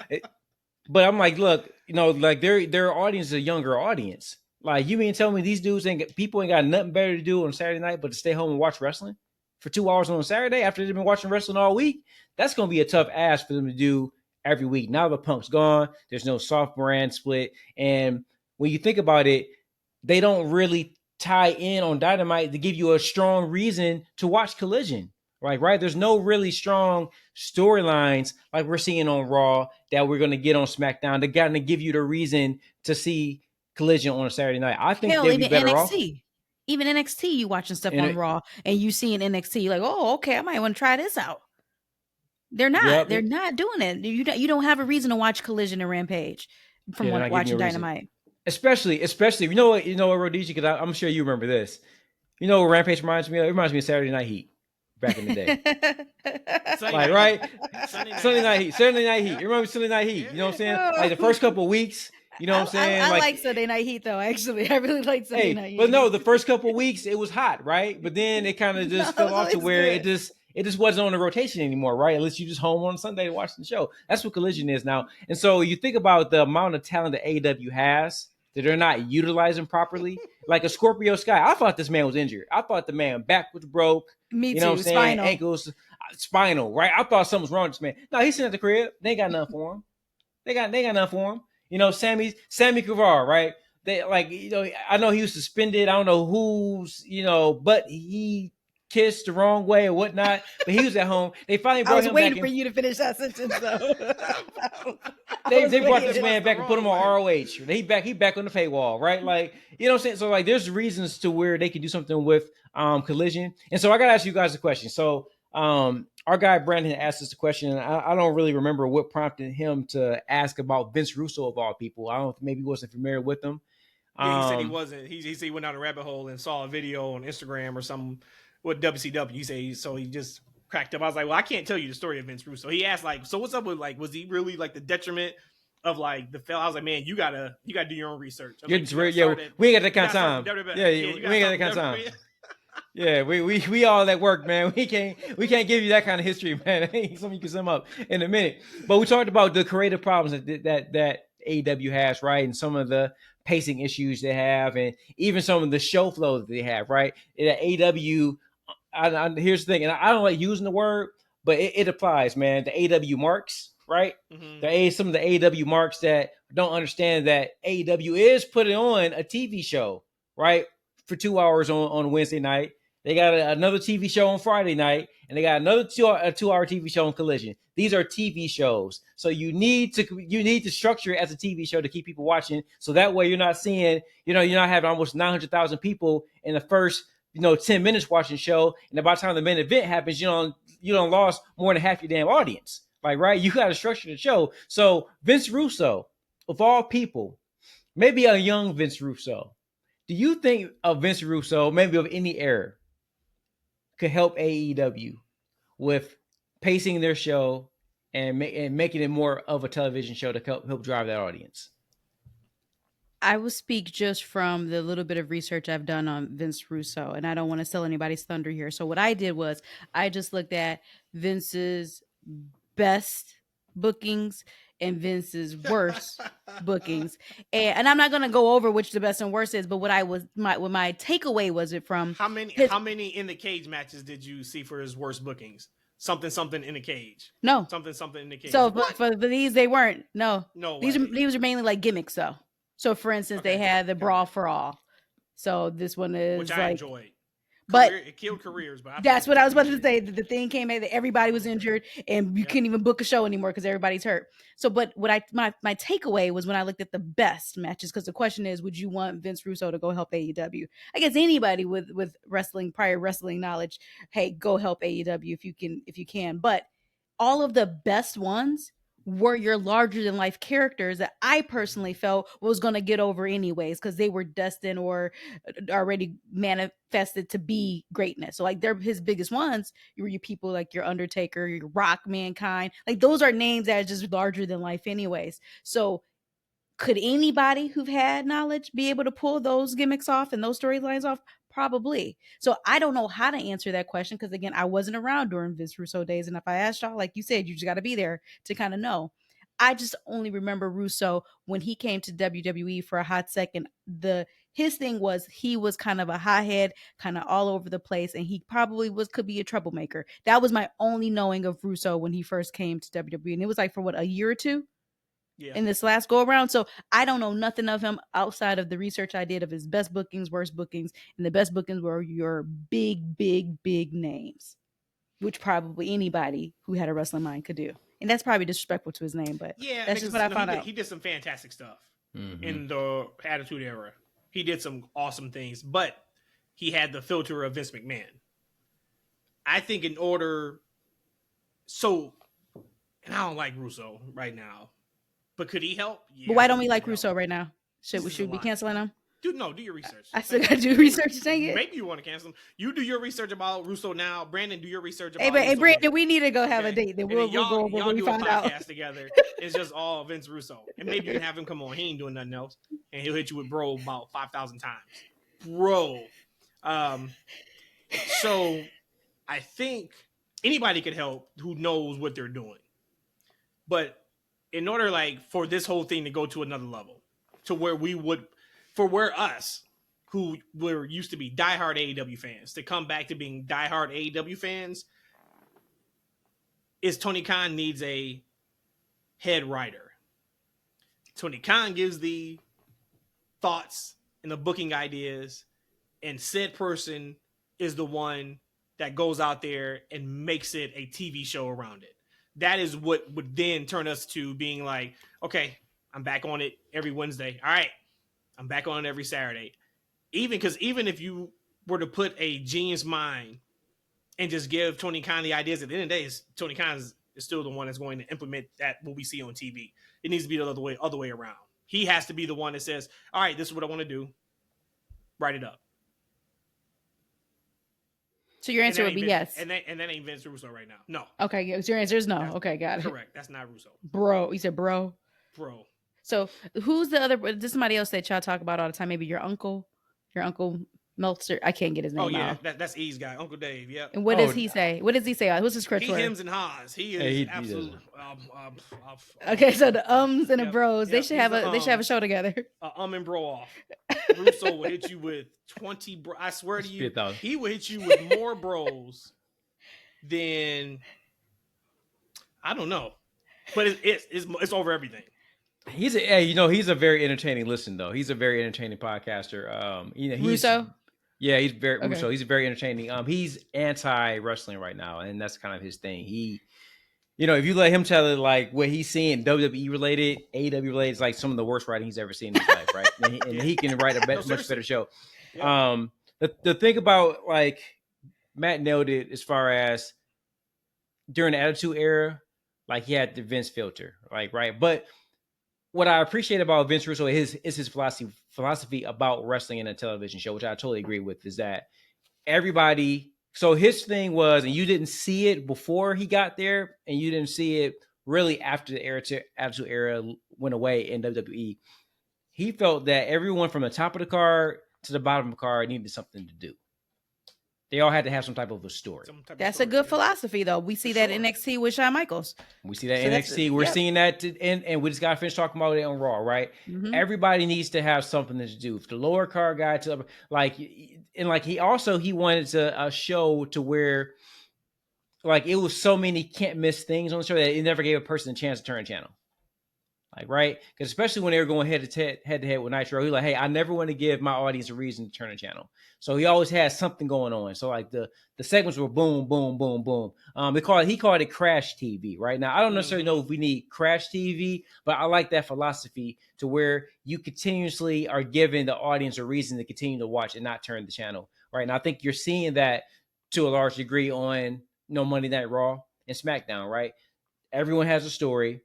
but I'm like, look, like their audience is a younger audience. Like, you mean tell me these dudes people ain't got nothing better to do on Saturday night but to stay home and watch wrestling for 2 hours on Saturday after they've been watching wrestling all week? That's going to be a tough ask for them to do every week. Now the Punk's gone. There's no soft brand split. And when you think about it, they don't really tie in on Dynamite to give you a strong reason to watch Collision. Like, right? There's no really strong storylines like we're seeing on Raw that we're going to get on SmackDown. They're going to give you the reason to see Collision on a Saturday night. I think Hell, they'd be even better off. NXT. Even NXT, you watching stuff And on Raw and you seeing NXT, you're like, oh, okay, I might want to try this out. They're not. yep, They're not doing it. You don't have a reason to watch Collision and Rampage from they're not giving you watching a reason. Dynamite. Especially, you know what, Rhodesia, because I'm sure you remember this. You know what Rampage reminds me of? It reminds me of Saturday Night Heat back in the day. Like, right? Sunday Night Heat. Saturday Night Heat. You remember Sunday Night Heat? You know what I'm saying? Like the first couple of weeks, you know what I'm saying? I like Sunday Night Heat though. Actually, I really like Sunday Night Heat. But no, the first couple of weeks it was hot, right? But then it kind of just fell off to where it just wasn't on the rotation anymore, right? Unless you just home on Sunday to watch the show. That's what Collision is now. And so you think about the amount of talent that AEW has that they're not utilizing properly. Like a Scorpio Sky, I thought this man was injured. I thought the man back was broke. Me you know too. what I'm saying? Spinal. Ankles, spinal, right? I thought something was wrong with this man. No, he's sitting at the crib. They ain't got nothing for him. They got nothing for him. You know, Sammy Guevara, right? They like, you know, I know he was suspended. I don't know who's, you know, but he kissed the wrong way or whatnot. But he was at home. They finally brought him back. I was waiting for you to finish that sentence, though. They brought this man back and put him on ROH. He back on the paywall, right? Like, you know what I'm saying? So like, there's reasons to where they can do something with Collision. And so I gotta ask you guys a question. So our guy Brandon asked us a question, and I don't really remember what prompted him to ask about Vince Russo of all people. I don't maybe he wasn't familiar with him. Yeah, he said he wasn't. He said he went down a rabbit hole and saw a video on Instagram or something with WCW. He said so he just cracked up. I was like, well, I can't tell you the story of Vince Russo. He asked like, so what's up with like, was he really like the detriment of like the fella? I was like, man, you gotta do your own research. We ain't got that kind of time. We ain't got that kind of time. Yeah, we all at work, man. We can't give you that kind of history, man. Something you can sum up in a minute. But we talked about the creative problems that AEW has, right, and some of the pacing issues they have, and even some of the show flow that they have, right. At AEW, here's the thing, and I don't like using the word, but it applies, man. The AEW marks, right? Mm-hmm. Some of the AEW marks that don't understand that AEW is putting on a TV show, right, for 2 hours on Wednesday night. They got another TV show on Friday night, and they got another 2 hour TV show on Collision. These are TV shows, so you need to structure it as a TV show to keep people watching. So that way, you're not seeing, you're not having almost 900,000 people in the first 10 minutes watching the show, and by the time the main event happens, you don't lost more than half your damn audience. Like, right? You got to structure the show. So Vince Russo, of all people, maybe a young Vince Russo. Do you think of Vince Russo, maybe of any era, could help AEW with pacing their show and making it more of a television show to help drive that audience? I will speak just from the little bit of research I've done on Vince Russo, and I don't want to steal anybody's thunder here. So what I did was I just looked at Vince's best bookings and Vince's worst bookings, and I'm not going to go over which the best and worst is, but what my takeaway was it from how many in the cage matches did you see for his worst bookings? Something in the cage. No, something in the cage. So for these they weren't. No, these are mainly like gimmicks though. So for instance, they had the Brawl for All. So this one is which I enjoyed. But it killed careers. But that's what I was about to say. The thing came in that everybody was injured and you couldn't even book a show anymore because everybody's hurt. So, but what my takeaway was when I looked at the best matches, because the question is, would you want Vince Russo to go help AEW? I guess anybody with prior wrestling knowledge, hey, go help AEW if you can. But all of the best ones were your larger than life characters that I personally felt was going to get over anyways, because they were destined or already manifested to be greatness. So like they're his biggest ones. Your people like your Undertaker, your Rock, Mankind, like those are names that are just larger than life anyways. So could anybody who've had knowledge be able to pull those gimmicks off and those storylines off? Probably. So I don't know how to answer that question because, again, I wasn't around during Vince Russo days. And if I asked y'all, like you said, you just got to be there to kind of know. I just only remember Russo when he came to WWE for a hot second. His thing was he was kind of a hothead, kind of all over the place, and he probably could be a troublemaker. That was my only knowing of Russo when he first came to WWE. And it was like for a year or two? Yeah. In this last go around. So I don't know nothing of him outside of the research I did of his best bookings, worst bookings, and the best bookings were your big names. which probably anybody who had a wrestling mind could do. And that's probably disrespectful to his name, but Yeah, that's just what I found out. He did some fantastic stuff in the Attitude Era. He did some awesome things, but he had the filter of Vince McMahon. I think in order, and I don't like Russo right now, but could he help? Yeah, but why don't we like Russo right now? Should we be canceling him? Dude, no, do your research. I still got to do research. Dang it. Maybe you want to cancel him. You do your research about Russo now. Brandon, do your research about Hey, Russo Brandon, we need to go have a date. Then we'll go over y'all what we do a found podcast out. together. It's just all Vince Russo. And maybe you can have him come on. He ain't doing nothing else. And he'll hit you with bro about 5,000 times. Bro. So I think anybody could help who knows what they're doing. But in order for this whole thing to go to another level, to where where us who were used to be diehard AEW fans to come back to being diehard AEW fans, is Tony Khan needs a head writer. Tony Khan gives the thoughts and the booking ideas, and said person is the one that goes out there and makes it a TV show around it. That is what would then turn us to being like, okay, I'm back on it every Wednesday. All right, I'm back on it every Saturday. Even if you were to put a genius mind and just give Tony Khan the ideas, at the end of the day, Tony Khan is still the one that's going to implement that what we see on TV. It needs to be the other way around. He has to be the one that says, all right, this is what I want to do. Write it up. So your answer would be yes. And that ain't Vince Russo right now. No. Okay, yes, your answer is no. Okay, got it. Correct. That's not Russo. Bro, you said bro? Bro. So who's the other, this is somebody else that y'all talk about all the time, maybe your Uncle Meltzer. I can't get his name out. Oh, yeah, that's E's guy, Uncle Dave, yeah. And what does he say? What does he say? What's his crutch word? He hems and haws. He is absolutely... Okay, so the ums and the bros, they should have a show together. And bro off. Russo will hit you with 20 bro. I swear to you, he will hit you with more bros than... I don't know. But it's over everything. He's a very entertaining listen though. He's a very entertaining podcaster. Russo? Yeah, he's very Russo. He's very entertaining. He's anti wrestling right now, and that's kind of his thing. He, if you let him tell it like what he's seeing WWE related, AEW related, it's like some of the worst writing he's ever seen in his life, right? And he can write a much better show. Yeah. The thing about like Matt nailed it as far as during the Attitude Era, like he had the Vince filter, like right, but what I appreciate about Vince Russo is his philosophy about wrestling in a television show, which I totally agree with, is that everybody. So his thing was, and you didn't see it before he got there, and you didn't see it really after the Attitude Era went away in WWE. He felt that everyone from the top of the card to the bottom of the card needed something to do. They all had to have some type of a story. That's a good philosophy, though. We see that in NXT with Shawn Michaels. We see that in NXT. We're seeing that, and we just got to finish talking about it on Raw, right? Mm-hmm. Everybody needs to have something to do. The lower card guy to he wanted a show to where like it was so many can't miss things on the show that it never gave a person a chance to turn a channel. Like, right? Because especially when they were going head to head with Nitro, he's like, hey, I never want to give my audience a reason to turn a channel. So he always has something going on. So like the segments were boom, boom, boom, boom. He called it Crash TV, right? Now, I don't necessarily know if we need Crash TV, but I like that philosophy to where you continuously are giving the audience a reason to continue to watch and not turn the channel, right? And I think you're seeing that to a large degree on Monday Night Raw and SmackDown, right? Everyone has a story.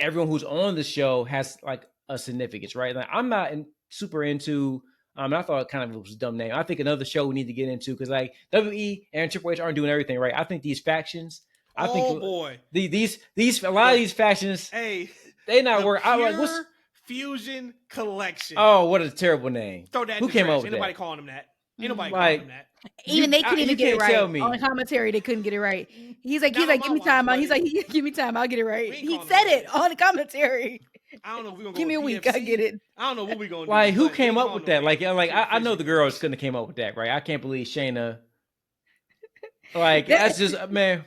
Everyone who's on the show has like a significance, right? Like I'm not super into. I thought it was a dumb name. I think another show we need to get into because like WWE and Triple H aren't doing everything right. I think these factions. These a lot of these factions. Hey, they not work. I like what's Fusion Collection. Oh, what a terrible name! Throw that. Who came up with Ain't nobody that? calling them that. Ain't nobody calling them that. Even they couldn't even get it right. On the commentary, they couldn't get it right. He's like, give me time. He's like, give me time. I'll get it right. He said it on the commentary. I don't know if we're gonna give me a week. I get it. I don't know what we're gonna do. Like, who came up with that? I know the girls couldn't have came up with that, right? I can't believe Shayna. Like, that's just man.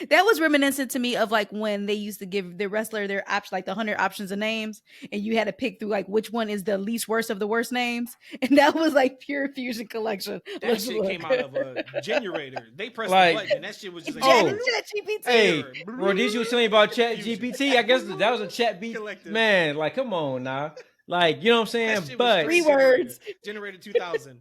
That was reminiscent to me of like when they used to give the wrestler their option, like the 100 options of names, and you had to pick through like which one is the least worst of the worst names, and that was like pure Fusion Collection. That shit came out of a generator. They pressed Like- the button, and that shit was just like, Oh. ChatGPT. Hey, Rhodesia was telling me about Chat GPT. I guess that was a Chat B. Collective. Man, like, come on now. Like, you know what I'm that saying? shit was But Three generator. words. Generator 2000.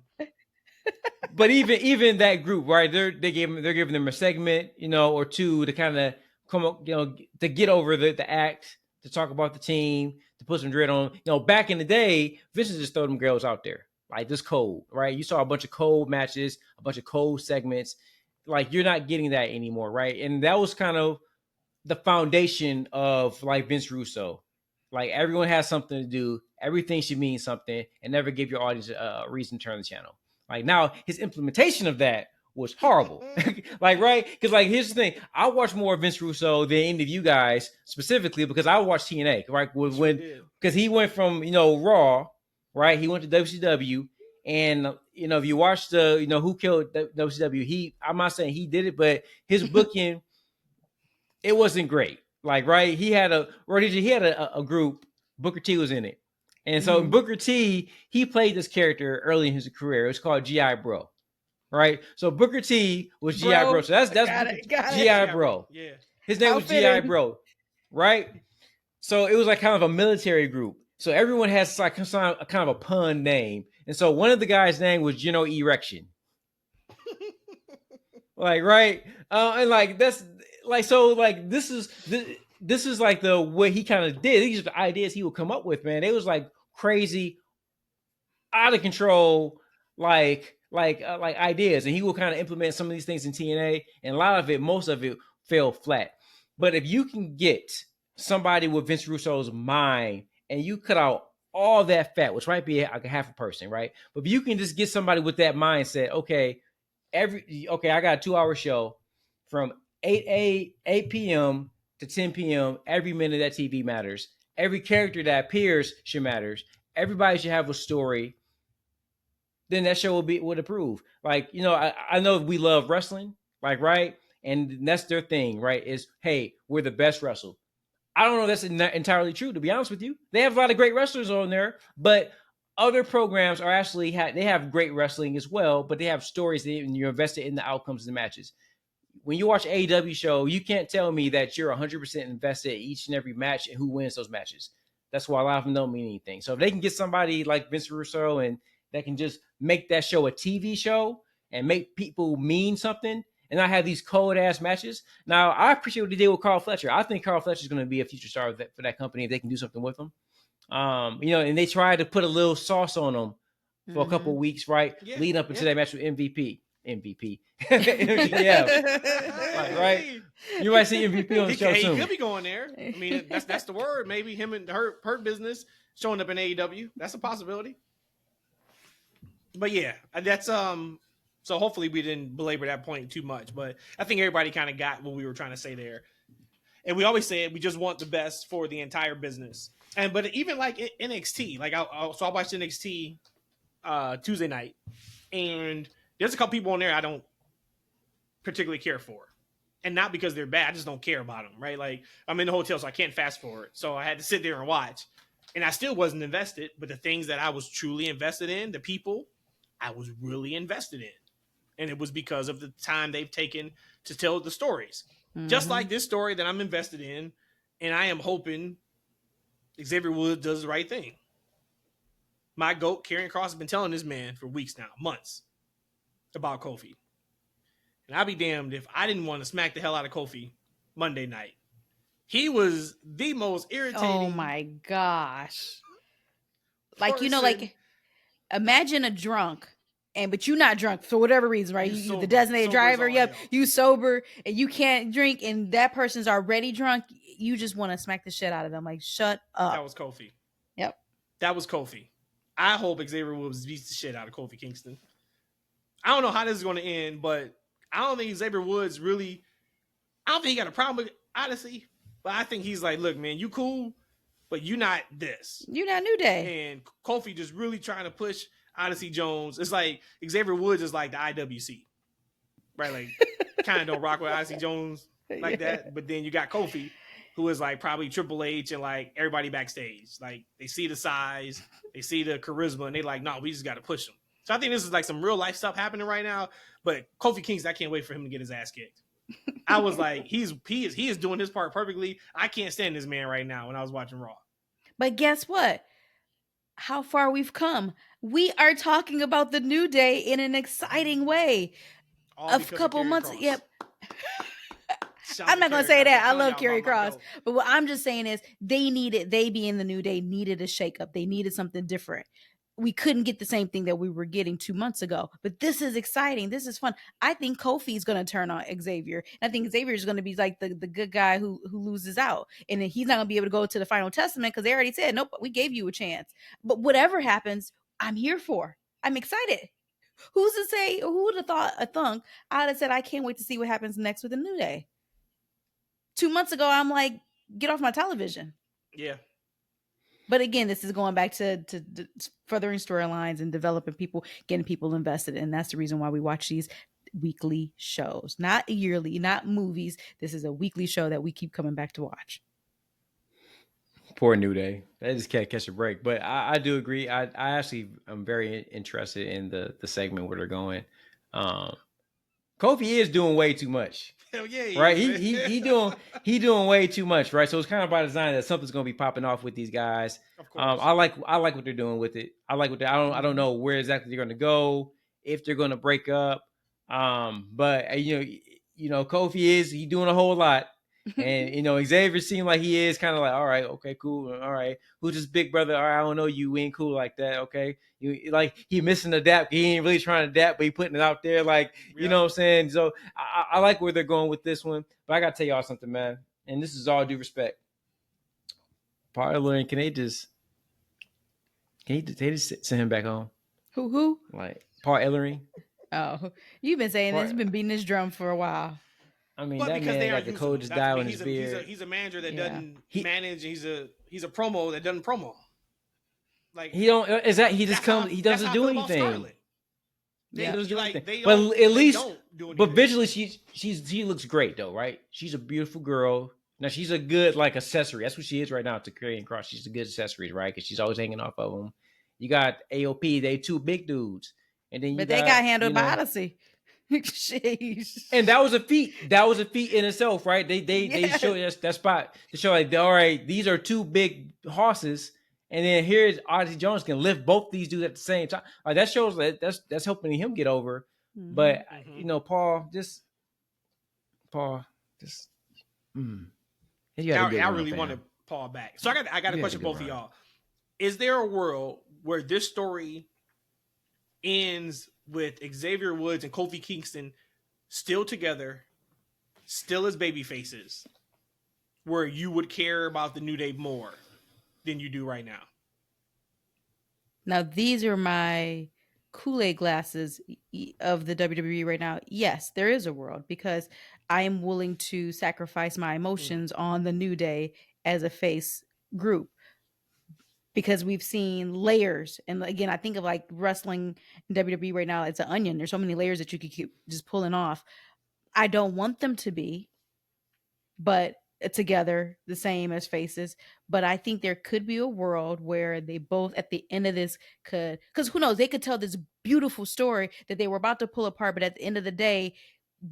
but even that group, right? They're giving them a segment, you know, or two to kind of come up, you know, to get over the act, to talk about the team, to put some dread on. You know, back in the day, Vince just throw them girls out there. Like this cold, right? You saw a bunch of cold matches, a bunch of cold segments. Like you're not getting that anymore, right? And that was kind of the foundation of like Vince Russo. Like everyone has something to do. Everything should mean something, and never give your audience a reason to turn the channel. Like now, his implementation of that was horrible. Like, right? Because like, here's the thing: I watch more Vince Russo than any of you guys, specifically because I watch TNA, right? Because he went from Raw, right? He went to WCW, and if you watch the Who Killed WCW, I'm not saying he did it, but his booking, it wasn't great. Like, right? He had a group. Booker T was in it. And so Booker T, he played this character early in his career. It was called G.I. Bro. Right? So Booker T was G.I. Bro. So that's G.I. Bro. Yeah. His name was G.I. Bro. Right? So it was like kind of a military group. So everyone has like kind of a pun name. And so one of the guys' name was Geno Erection. Like, right? And like that's like, so like this is like the way he kind of did. These are the ideas he would come up with, man. It was like crazy, out of control, like ideas, and he will kind of implement some of these things in TNA, and most of it fell flat. But if you can get somebody with Vince Russo's mind, and you cut out all that fat, which might be like a half a person, right? But if you can just get somebody with that mindset, okay, I got a 2-hour show from 8 p.m. to 10 p.m. Every minute that TV matters. Every character that appears should matters. Everybody should have a story. Then that show would approve. Like, I know we love wrestling, like, right? And that's their thing, right? Is, hey, we're the best wrestler. I don't know if that's entirely true, to be honest with you. They have a lot of great wrestlers on there, but other programs are actually they have great wrestling as well, but they have stories and you're invested in the outcomes of the matches. When you watch AEW show, you can't tell me that you're 100% invested in each and every match and who wins those matches. That's why a lot of them don't mean anything. So if they can get somebody like Vince Russo and that can just make that show a TV show and make people mean something and not have these cold ass matches. Now, I appreciate what they did with Carl Fletcher. I think Carl Fletcher is going to be a future star for that company if they can do something with him. And they tried to put a little sauce on them for a couple of weeks, right? Yeah, leading up into that match with MVP. Yeah. Right? You might see MVP on the show soon. He could be going there. I mean, that's the word. Maybe him and her business showing up in AEW. That's a possibility. But yeah, that's so hopefully we didn't belabor that point too much. But I think everybody kind of got what we were trying to say there. And we always say we just want the best for the entire business. But even like NXT, like I watched NXT Tuesday night, and there's a couple people on there I don't particularly care for, and not because they're bad. I just don't care about them, right? Like I'm in the hotel, so I can't fast forward, so I had to sit there and watch, and I still wasn't invested. But the things that I was truly invested in, the people, I was really invested in, and it was because of the time they've taken to tell the stories. Just like this story that I'm invested in, and I am hoping Xavier Woods does the right thing. My GOAT, Karrion Kross, has been telling this man for weeks now, months, about Kofi. And I'll be damned if I didn't want to smack the hell out of Kofi Monday night. He was the most irritating. Oh my gosh. Like, person. imagine a drunk. But you're not drunk for whatever reason, right? You the designated driver, yep. You sober and you can't drink, and that person's already drunk. You just want to smack the shit out of them. Like, shut up. That was Kofi. Yep. That was Kofi. I hope Xavier Woods beats the shit out of Kofi Kingston. I don't know how this is going to end, but I don't think Xavier Woods really. I don't think he got a problem with Odyssey, but I think he's like, look, man, you cool, but you not this. You not New Day. And Kofi just really trying to push Odyssey Jones. It's like Xavier Woods is like the IWC, right? Like, kind of don't rock with Odyssey Jones. like that. But then you got Kofi, who is like probably Triple H and like everybody backstage. Like they see the size, they see the charisma, and they like, no, we just got to push him. So I think this is like some real life stuff happening right now. But Kofi Kingston, I can't wait for him to get his ass kicked. I was like, he is doing his part perfectly. I can't stand this man right now when I was watching Raw. But guess what? How far we've come. We are talking about the New Day in an exciting way. All A because of couple Karrion months. Kross. Yep. Shout I'm out not to going Karrion to say Kross. that. I I'm telling love y'all Karrion about my Kross. goat. But what I'm just saying is they being the New Day, needed a shakeup. They needed something different. We couldn't get the same thing that we were getting 2 months ago. But this is exciting. This is fun. I think Kofi is going to turn on Xavier. I think Xavier is going to be like the good guy who loses out. And then he's not going to be able to go to the final testament because they already said, nope, we gave you a chance. But whatever happens, I'm here for. I'm excited. Who's to say, who would have thought a thunk? I would have said, I can't wait to see what happens next with the New Day. 2 months ago, I'm like, get off my television. Yeah. But again, this is going back to furthering storylines and developing people, getting people invested. And that's the reason why we watch these weekly shows, not yearly, not movies. This is a weekly show that we keep coming back to watch. Poor New Day. They just can't catch a break. But I do agree. I actually am very interested in the segment where they're going. Kofi is doing way too much. Hell yeah. Right? Is, He doing way too much, right? So it's kind of by design that something's gonna be popping off with these guys. Of course. I like what they're doing with it. I don't know where exactly they're gonna go, if they're gonna break up. But you know, Kofi he doing a whole lot. And Xavier seemed like he is kind of like, all right, okay, cool, all right. Who's this big brother? All right, I don't know you. We ain't cool like that, okay. You like he missing the dap. He ain't really trying to dap, but he putting it out there, like you know what I'm saying. So I like where they're going with this one. But I gotta tell y'all something, man. And this is all due respect. Parlor, can they just send him back home? Who? Like Paul Ellering. Oh, you've been saying this. You've been beating this drum for a while. I mean, but that because man got the coldest dial in his beard. He's a manager that doesn't manage. He's a promo that doesn't promo. Like he don't. Is that he just comes? He doesn't do anything. Yeah, but at least, but visually, she looks great though, right? She's a beautiful girl. Now she's a good like accessory. That's what she is right now to Karrion Kross. She's a good accessory, right? Because she's always hanging off of them. You got AOP. They two big dudes, and then they got handled by Odyssey. Jeez. And that was a feat. That was a feat in itself, right? They showed us that spot to show like, all right, these are two big horses, and then here's Odyssey Jones can lift both these dudes at the same time. Like that shows that's helping him get over. Mm-hmm. But Paul just. I really wanted Paul back. So I got a question for both of y'all. Is there a world where this story ends with Xavier Woods and Kofi Kingston still together, still as baby faces, where you would care about the New Day more than you do right now? Now, these are my Kool-Aid glasses of the WWE right now. Yes, there is a world because I am willing to sacrifice my emotions on the New Day as a face group. Because we've seen layers. And again, I think of like wrestling in WWE right now, it's an onion. There's so many layers that you could keep just pulling off. I don't want them to be, but together the same as faces. But I think there could be a world where they both at the end of this could, because who knows, they could tell this beautiful story that they were about to pull apart. But at the end of the day,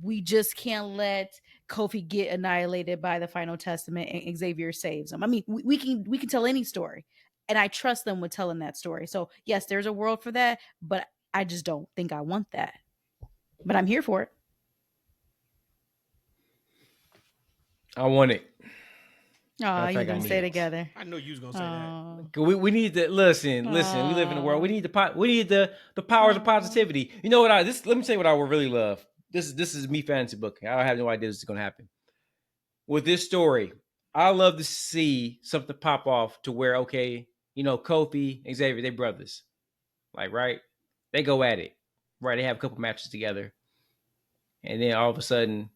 we just can't let Kofi get annihilated by the final testament and Xavier saves him. I mean, we can tell any story. And I trust them with telling that story. So, yes, there's a world for that, but I just don't think I want that. But I'm here for it. I want it. Oh, you're going to stay together. I know you was going to say that. We need to listen. We live in a world. We need the powers of positivity. You know what? Let me tell you what I would really love. This is me fantasy booking. I have no idea this is going to happen. With this story, I love to see something pop off to where, okay, Kofi and Xavier, they brothers. Like, right? They go at it. Right? They have a couple matches together. And then all of a sudden,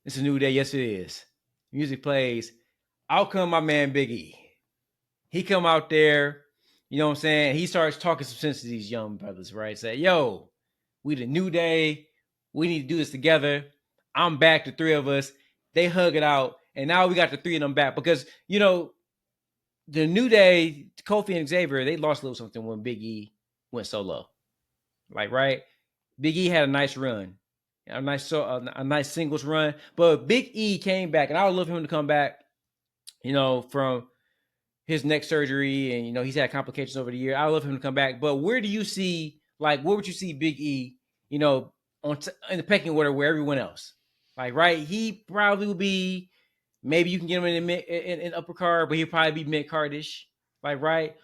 it's a new day. Yes, it is. Music plays. Out come my man Big E. He come out there, you know what I'm saying? He starts talking some sense to these young brothers, right? Say, yo, we the New Day. We need to do this together. I'm back, the three of us. They hug it out, and now we got the three of them back because the New Day, Kofi and Xavier, they lost a little something when Big E went solo. Like, right? Big E had a nice run, a nice singles run, but Big E came back, and I would love him to come back, from his neck surgery, and he's had complications over the year. I would love him to come back, but where would you see Big E, in the pecking order where everyone else? Like, right? He probably will be. Maybe you can get him in upper card, but he'll probably be mid cardish. Like, right?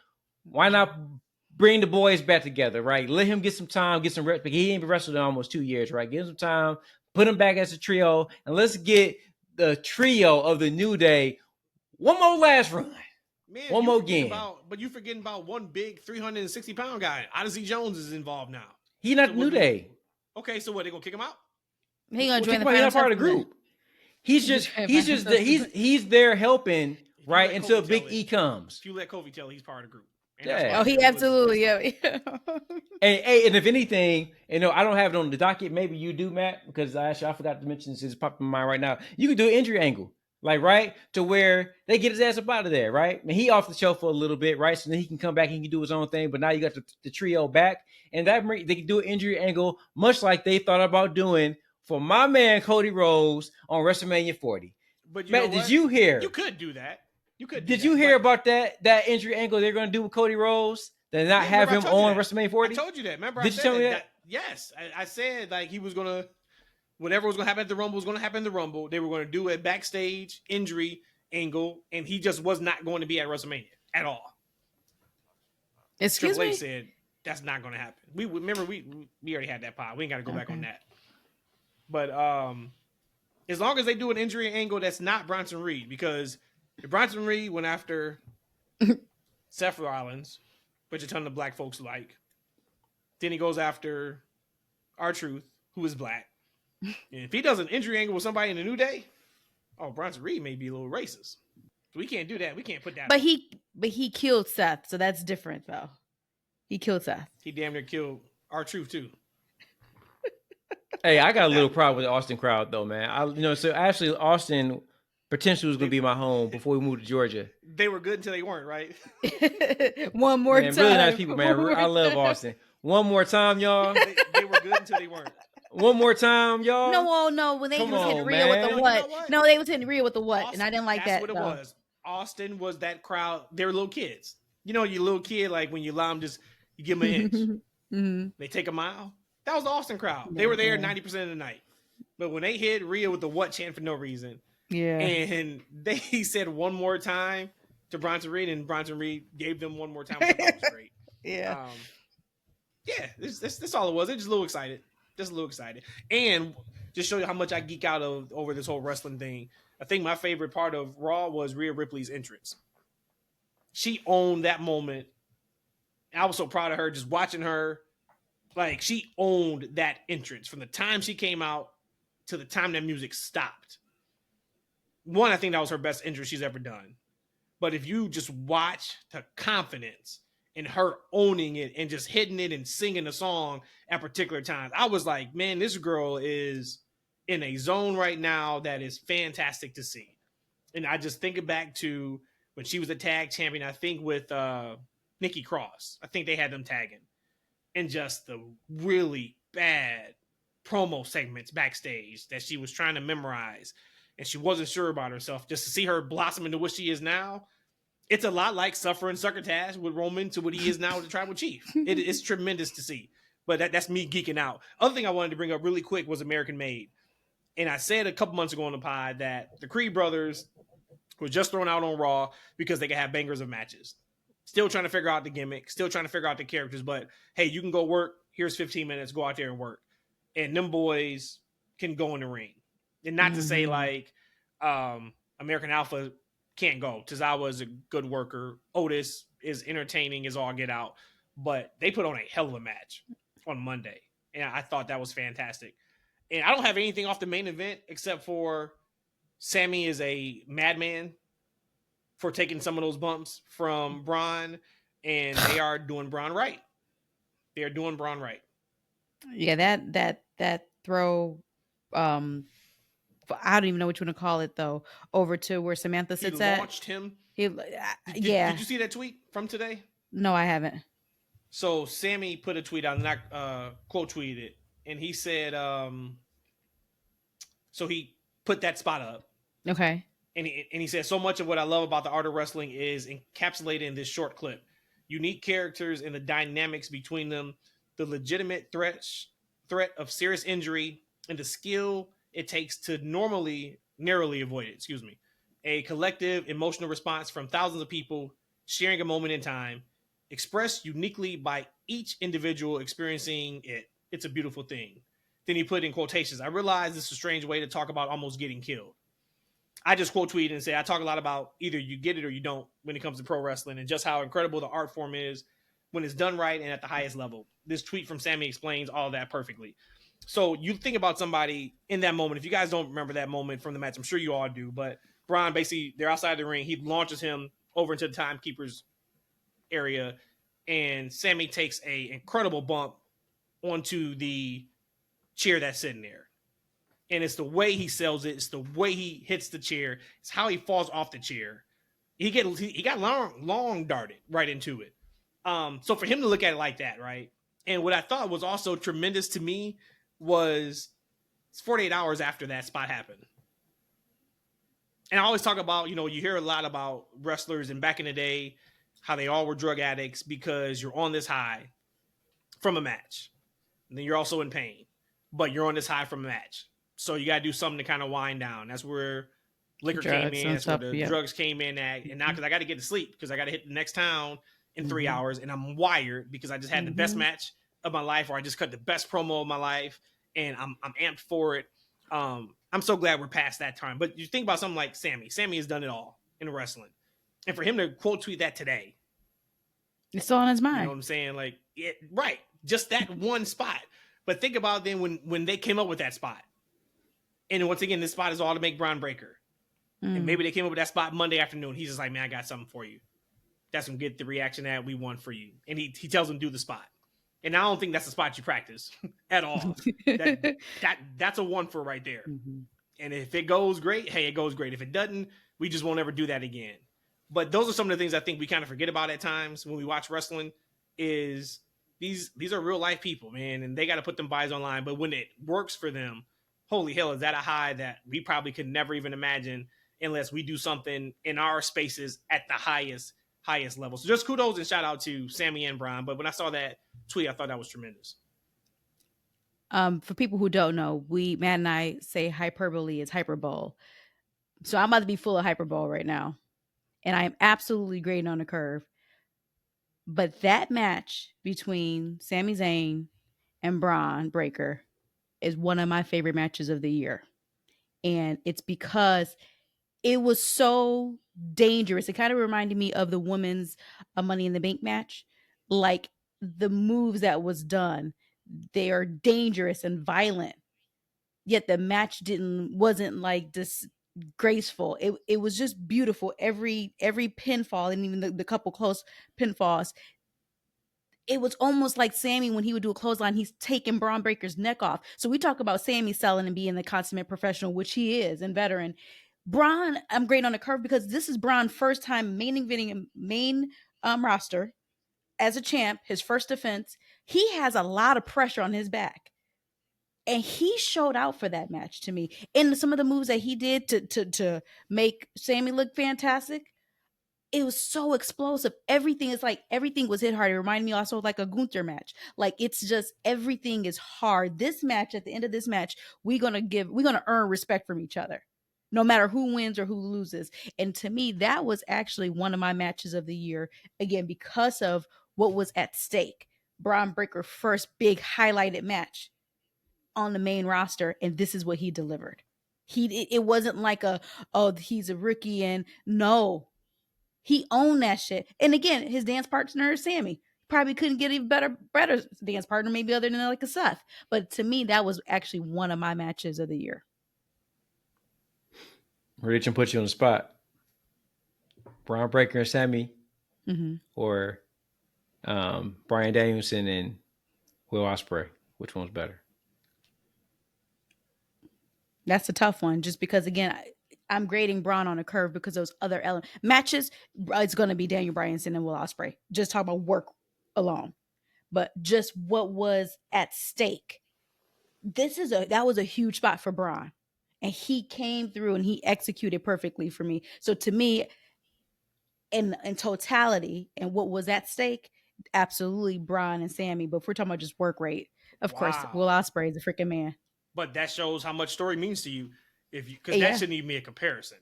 Why not bring the boys back together, right? Let him get some time, get some rest. Because he ain't been wrestled in almost 2 years, right? Give him some time, put him back as a trio, and let's get the trio of the New Day one more last run. Man, one more game. But you forgetting about one big 360-pound guy. Odyssey Jones is involved now. He not New Day. Okay, so what? They gonna kick him out? He gonna join the He's not part of the group. He's there helping, right, until Big E comes. If you let Kofi tell, he's part of the group. Yeah. Oh, he absolutely, yeah. And if anything, I don't have it on the docket. Maybe you do, Matt, because I forgot to mention this. It's popping in my mind right now. You can do an injury angle, like, right, to where they get his ass up out of there, right? And he off the show for a little bit, right? So then he can come back, he can do his own thing. But now you got the trio back, and they can do an injury angle, much like they thought about doing for my man Cody Rhodes on WrestleMania 40. But Matt, did you hear? You could do that. Did you hear about that injury angle they're going to do with Cody Rhodes? They not have him on WrestleMania 40? I told you that. Remember, Did you tell me that? Yes. I said, like, he was going to, whatever was going to happen at the Rumble was going to happen at the Rumble. They were going to do a backstage injury angle, and he just was not going to be at WrestleMania at all. Excuse Triple me? H said that's not going to happen. We already had that pod. We ain't got to go back on that. But as long as they do an injury angle that's not Bronson Reed, because if Bronson Reed went after Seth Rollins, which a ton of black folks like, then he goes after R-Truth, who is black. And if he does an injury angle with somebody in the New Day, Bronson Reed may be a little racist. We can't do that. We can't put that. But he killed Seth, so that's different though. He killed Seth. He damn near killed R-Truth too. Hey, I got a little problem with the Austin crowd though, man. So actually Austin potentially was going to be my home before we moved to Georgia. They were good until they weren't, right? One more time. Really nice people, man. I love Austin. One more time, y'all. They were good until they weren't. One more time, y'all. No. When they was hitting Rhea with the what? No, they was hitting Rhea with the what, and I didn't like that. That's what it was. Austin was that crowd. They were little kids. You little kid, like when you allow them, you give them an inch. Mm-hmm. They take a mile. That was the Austin crowd. They were there 90% of the night. But when they hit Rhea with the what chant for no reason, yeah, and they said one more time to Bronson Reed, and Bronson Reed gave them one more time. That was great. Yeah. That's all it was. They're just a little excited. And just show you how much I geek out over this whole wrestling thing. I think my favorite part of Raw was Rhea Ripley's entrance. She owned that moment. I was so proud of her, just watching her. Like, she owned that entrance from the time she came out to the time that music stopped. One, I think that was her best entrance she's ever done. But if you just watch the confidence in her owning it and just hitting it and singing the song at particular times, I was like, man, this girl is in a zone right now that is fantastic to see. And I just think back to when she was a tag champion, I think with Nikki Cross. I think they had them tagging. And just the really bad promo segments backstage that she was trying to memorize. And she wasn't sure about herself. Just to see her blossom into what she is now, it's a lot like suffering succotash with Roman to what he is now with the Tribal Chief. It's tremendous to see. But that's me geeking out. Other thing I wanted to bring up really quick was American Made. And I said a couple months ago on the pod that the Creed brothers were just thrown out on Raw because they could have bangers of matches. Still trying to figure out the gimmick. Still trying to figure out the characters. But, hey, you can go work. Here's 15 minutes. Go out there and work. And them boys can go in the ring. And not to say, like, American Alpha can't go. Tozawa is a good worker. Otis is entertaining as all get out. But they put on a hell of a match on Monday. And I thought that was fantastic. And I don't have anything off the main event except for Sami is a madman for taking some of those bumps from Bron. And they are doing Bron right. They are doing Bron right. Yeah, that throw I don't even know what you want to call it though, over to where Samantha He sits at. launched him. He, yeah. Did you see that tweet from today? No, I haven't. So Sami put a tweet out, and I quote tweeted it, and he said, so he put that spot up. Okay. And he said, so much of what I love about the art of wrestling is encapsulated in this short clip. Unique characters and the dynamics between them, the legitimate threat of serious injury, and the skill it takes to narrowly avoid it. Excuse me. A collective emotional response from thousands of people sharing a moment in time, expressed uniquely by each individual experiencing it. It's a beautiful thing. Then he put in quotations, I realize this is a strange way to talk about almost getting killed. I just quote tweeted and say, I talk a lot about either you get it or you don't when it comes to pro wrestling, and just how incredible the art form is when it's done right and at the highest level. This tweet from Sami explains all of that perfectly. So you think about somebody in that moment. If you guys don't remember that moment from the match, I'm sure you all do, but Bron, basically, they're outside the ring. He launches him over into the timekeeper's area, and Sami takes a incredible bump onto the chair that's sitting there. And it's the way he sells it. It's the way he hits the chair. It's how he falls off the chair. He got long darted right into it. So for him to look at it like that, right? And what I thought was also tremendous to me was it's 48 hours after that spot happened. And I always talk about, you hear a lot about wrestlers and back in the day, how they all were drug addicts because you're on this high from a match. And then you're also in pain, but you're on this high from a match. So you got to do something to kind of wind down. That's where liquor came in. That's where the drugs came in at. And now because I got to get to sleep because I got to hit the next town in 3 hours. And I'm wired because I just had the best match of my life, or I just cut the best promo of my life. And I'm amped for it. I'm so glad we're past that time. But you think about something like Sami. Sami has done it all in wrestling. And for him to quote tweet that today. It's all on his mind. You know what I'm saying? Like, right. Just that one spot. But think about then when they came up with that spot. And once again, this spot is all to make Bron Breakker. And maybe they came up with that spot Monday afternoon. He's just like, man, I got something for you. That's going to get the reaction that we want for you. And he tells him do the spot. And I don't think that's the spot you practice at all. That's a one for right there. Mm-hmm. And if it goes great, hey, it goes great. If it doesn't, we just won't ever do that again. But those are some of the things I think we kind of forget about at times when we watch wrestling is these are real life people, man. And they got to put them buys online. But when it works for them, holy hell, is that a high that we probably could never even imagine unless we do something in our spaces at the highest level. So just kudos and shout out to Sami and Bron. But when I saw that tweet, I thought that was tremendous. For people who don't know, Matt and I say hyperbole is hyperbole. So I'm about to be full of hyperbole right now. And I am absolutely grading on the curve. But that match between Sami Zayn and Bron Breakker is one of my favorite matches of the year. And it's because it was so dangerous. It kind of reminded me of the women's Money in the Bank match. Like the moves that was done, they are dangerous and violent. Yet the match wasn't like disgraceful. It was just beautiful. Every pinfall, and even the couple close pinfalls, it was almost like Sami when he would do a clothesline, he's taking Bron Breakker's neck off. So we talk about Sami selling and being the consummate professional, which he is, and veteran. Bron, I'm great on the curve because this is Bron's first time main roster as a champ, his first defense. He has a lot of pressure on his back. And he showed out for that match to me. And some of the moves that he did to make Sami look fantastic, it was so explosive. Everything was hit hard. It reminded me also of like a Gunther match. Like it's just everything is hard. This match, at the end of this match, we're gonna earn respect from each other, no matter who wins or who loses. And to me, that was actually one of my matches of the year. Again, because of what was at stake. Bron Breakker first big highlighted match on the main roster, and this is what he delivered. It wasn't like he's a rookie, and no. He owned that shit. And again, his dance partner is Sami. Probably couldn't get even better dance partner, maybe other than like a Seth. But to me, that was actually one of my matches of the year. Rich and put you on the spot. Bron Breakker and Sami, or Bryan Danielson and Will Ospreay. Which one's better? That's a tough one, just because again, I'm grading Braun on a curve because those other matches, it's going to be Daniel Bryan and Will Ospreay. Just talk about work alone, but just what was at stake. That was a huge spot for Braun, and he came through and he executed perfectly for me. So to me, in totality and what was at stake, absolutely Braun and Sami. But if we're talking about just work rate, of course, Will Ospreay is a freaking man. But that shows how much story means to you, because that shouldn't even be a comparison.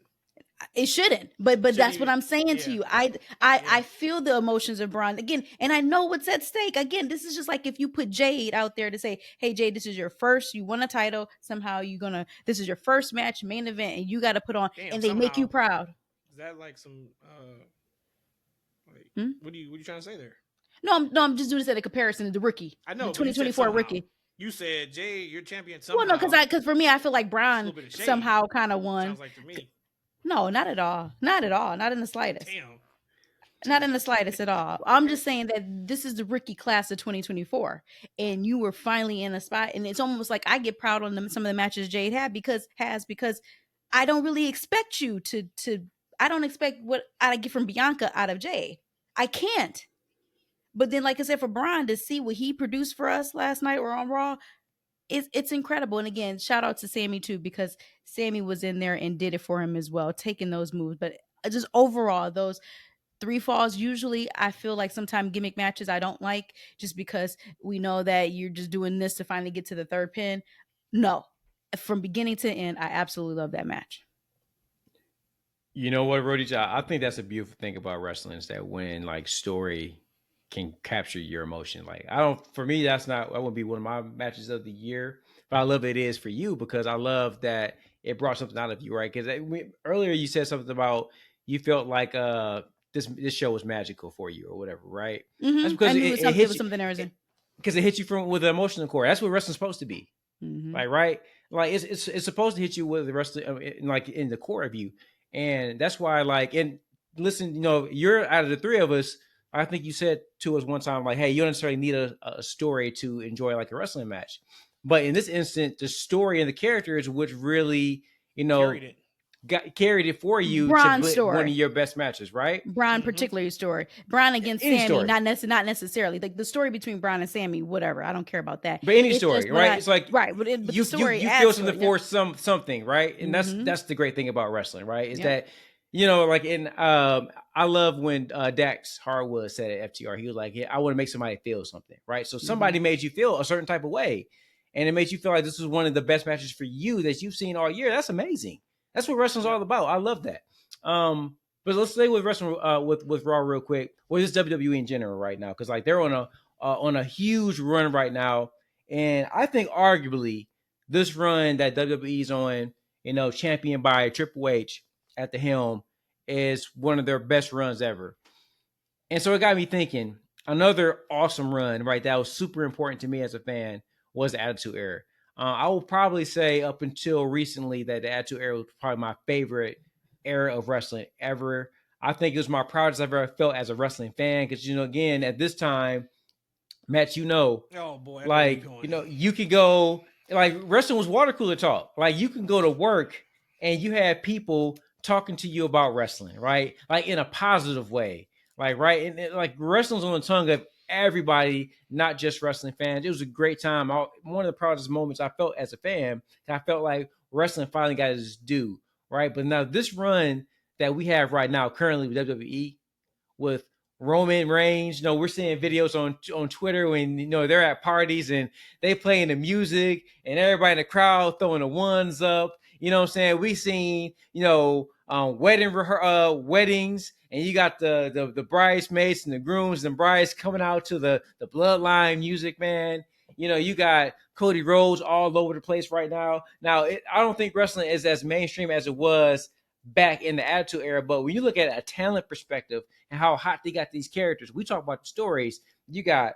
It shouldn't, but that's what I'm saying to you. I feel the emotions of Braun again, and I know what's at stake. Again, this is just like if you put Jade out there to say, "Hey, Jade, this is your first. You won a title. Somehow this is your first match, main event, and you got to put on, and they make you proud." Is that like some? What are you trying to say there? No, I'm just doing this at a comparison to the rookie. I know, the 2024 rookie. You said, Jay, you're champion somehow. Well, no, because for me, I feel like Braun somehow kind of won. Sounds like to me. No, not at all. Not at all. Not in the slightest. Damn. Not in the slightest at all. I'm just saying that this is the rookie class of 2024, and you were finally in a spot, and it's almost like I get proud on some of the matches Jade had because I don't really expect you to. I don't expect what I get from Bianca out of Jade. I can't. But then, like I said, for Braun to see what he produced for us last night or on Raw, it's incredible. And again, shout out to Sami too, because Sami was in there and did it for him as well, taking those moves. But just overall, those 3 falls, usually I feel like sometimes gimmick matches I don't like, just because we know that you're just doing this to finally get to the 3rd pin. No, from beginning to end, I absolutely love that match. You know what, Rhodesia? I think that's a beautiful thing about wrestling, is that when like story can capture your emotion. Like for me, that wouldn't be one of my matches of the year, but I love it is for you, because I love that it brought something out of you, right? Because earlier you said something about you felt like this show was magical for you or whatever, right? Mm-hmm. That's because it hit you, something there was in. Because it hit you with the emotional core. That's what wrestling's supposed to be, like, right? Like it's supposed to hit you with the wrestling, like in the core of you, and that's why, like, and listen, you're out of the 3 of us. I think you said to us one time, like, hey, you don't necessarily need a story to enjoy like a wrestling match. But in this instance, the story and the characters which really, carried it for you Braun's to story. One of your best matches, right? Braun particular story. Braun against Sami, not necessarily. Like the story between Braun and Sami, whatever. I don't care about that. But any story, right? It's like right, but you feel something for something, right? And that's the great thing about wrestling, right? Is that like in I love when Dax Harwood said at FTR, he was like, I want to make somebody feel something, right? So somebody made you feel a certain type of way, and it made you feel like this was one of the best matches for you that you've seen all year. That's amazing. That's what wrestling's all about. I love that. But let's stay with wrestling with Raw real quick, or just WWE in general right now, because like they're on a huge run right now, and I think arguably this run that WWE's on, championed by Triple H at the helm, is one of their best runs ever. And so it got me thinking, another awesome run, right, that was super important to me as a fan was the Attitude Era. I will probably say up until recently that the Attitude Era was probably my favorite era of wrestling ever. I think it was my proudest I've ever felt as a wrestling fan, because, again, at this time, Matt, oh boy, like, you could go, like, wrestling was water cooler talk. Like, you can go to work and you had people talking to you about wrestling, right? Like in a positive way, like, right. And like wrestling's on the tongue of everybody, not just wrestling fans. It was a great time. One of the proudest moments I felt as a fan. I felt like wrestling finally got its due, right? But now this run that we have right now, currently with WWE, with Roman Reigns, we're seeing videos on Twitter when they're at parties and they playing the music and everybody in the crowd throwing the ones up. You know what I'm saying? We seen, weddings, and you got the bridesmaids and the grooms and brides coming out to the bloodline music, man. You got Cody Rhodes all over the place right now. Now, I don't think wrestling is as mainstream as it was back in the Attitude Era, but when you look at a talent perspective and how hot they got these characters, we talk about the stories. You got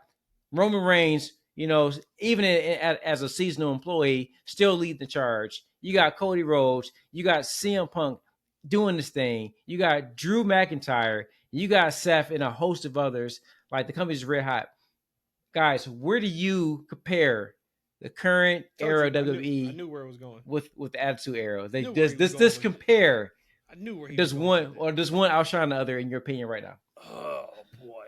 Roman Reigns, even as a seasonal employee, still leading the charge. You got Cody Rhodes. You got CM Punk doing this thing. You got Drew McIntyre. You got Seth and a host of others. Like, the company's red hot. Guys, where do you compare the current Told era you, of WWE I knew where it was going. with the Attitude Era? They Knew where does he was this going with it. compare? I knew where he Does was going one with it. or does one outshine the other in your opinion right now? Oh boy.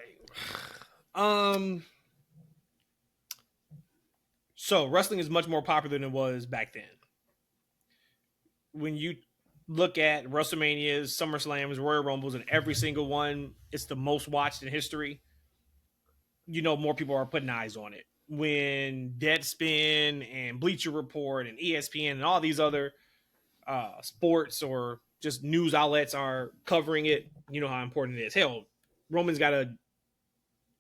So wrestling is much more popular than it was back then. When you look at WrestleManias, SummerSlams, Royal Rumbles, and every single one, it's the most watched in history. You know, more people are putting eyes on it. When Deadspin and Bleacher Report and ESPN and all these other sports or just news outlets are covering it, you know how important it is. Hell, Roman's got a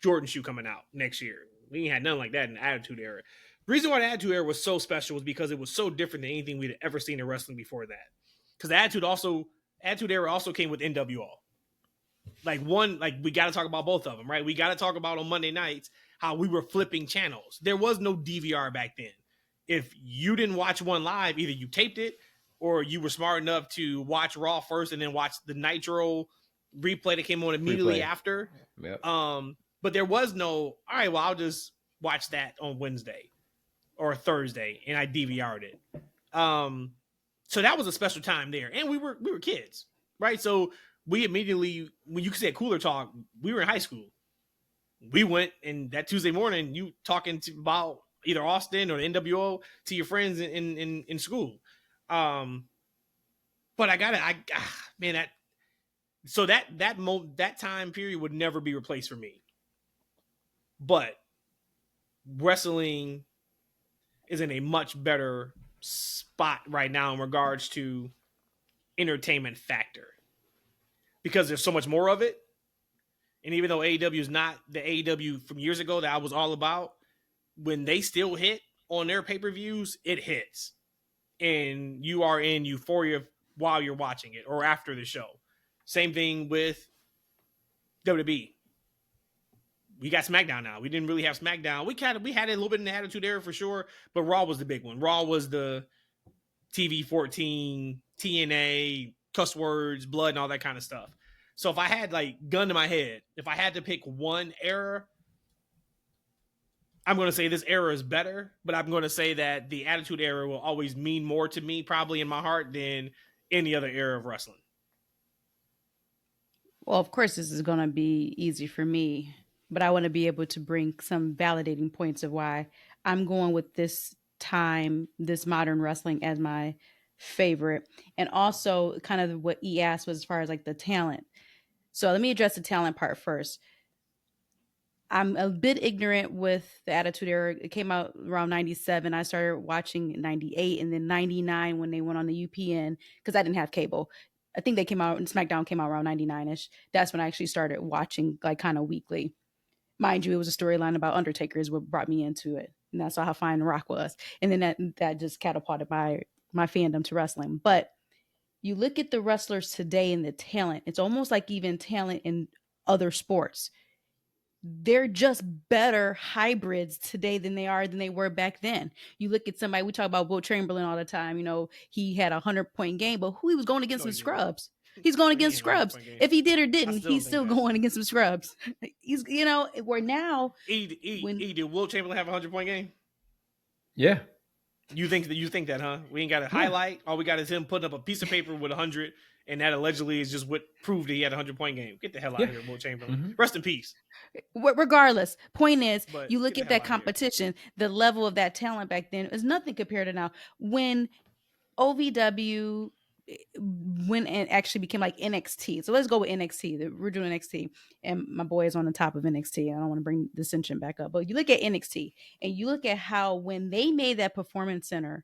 Jordan shoe coming out next year. We ain't had nothing like that in the Attitude Era. The reason why the Attitude Era was so special was because it was so different than anything we'd ever seen in wrestling before that. Because the Attitude Era also came with NWO. Like we got to talk about both of them, right? We got to talk about on Monday nights how we were flipping channels. There was no DVR back then. If you didn't watch one live, either you taped it or you were smart enough to watch Raw first and then watch the Nitro replay that came on immediately after. Yep. But there was no, all right, well, I'll just watch that on Wednesday or Thursday, and I DVR'd it. So that was a special time there. And we were kids, right? So we immediately, when you said Cooler Talk, we were in high school. We went, and that Tuesday morning, you talking about either Austin or the NWO to your friends in school. But that time period would never be replaced for me. But wrestling is in a much better spot right now in regards to entertainment factor because there's so much more of it. And even though AEW is not the AEW from years ago that I was all about, when they still hit on their pay-per-views, it hits. And you are in euphoria while you're watching it or after the show. Same thing with WWE. We got SmackDown now. We didn't really have SmackDown. We had it a little bit in the Attitude Era for sure, but Raw was the big one. Raw was the TV 14, TNA, cuss words, blood, and all that kind of stuff. So if I had gun to my head, if I had to pick one era, I'm going to say this era is better, but I'm going to say that the Attitude Era will always mean more to me, probably in my heart, than any other era of wrestling. Well, of course, this is going to be easy for me, but I want to be able to bring some validating points of why I'm going with this time, this modern wrestling as my favorite. And also kind of what E asked was as far as the talent. So let me address the talent part first. I'm a bit ignorant with the Attitude Era. It came out around 97. I started watching in 98 and then 99 when they went on the UPN because I didn't have cable. I think they came out and SmackDown came out around 99-ish. That's when I actually started watching kind of weekly. Mind you, it was a storyline about Undertaker is what brought me into it. And that's how fine Rock was. And then that just catapulted my fandom to wrestling. But you look at the wrestlers today and the talent, it's almost like even talent in other sports. They're just better hybrids today than they were back then. You look at somebody, we talk about Wilt Chamberlain all the time. You know, he had 100-point game, but who he was going against some scrubs. He's going against scrubs. If he did or didn't, he's still going against some scrubs. He's, where now. Did Wilt Chamberlain have a 100-point game? Yeah. You think that, huh? We ain't got a highlight. All we got is him putting up a piece of paper with 100, and that allegedly is just what proved that he had a 100-point game. Get the hell out of here, Wilt Chamberlain. Mm-hmm. Rest in peace. Regardless, point is, you look at that competition, the level of that talent back then is nothing compared to now. When OVW went and actually became like NXT. So let's go with NXT, the original NXT. And my boy is on the top of NXT. I don't want to bring dissension back up. But you look at NXT and you look at how when they made that performance center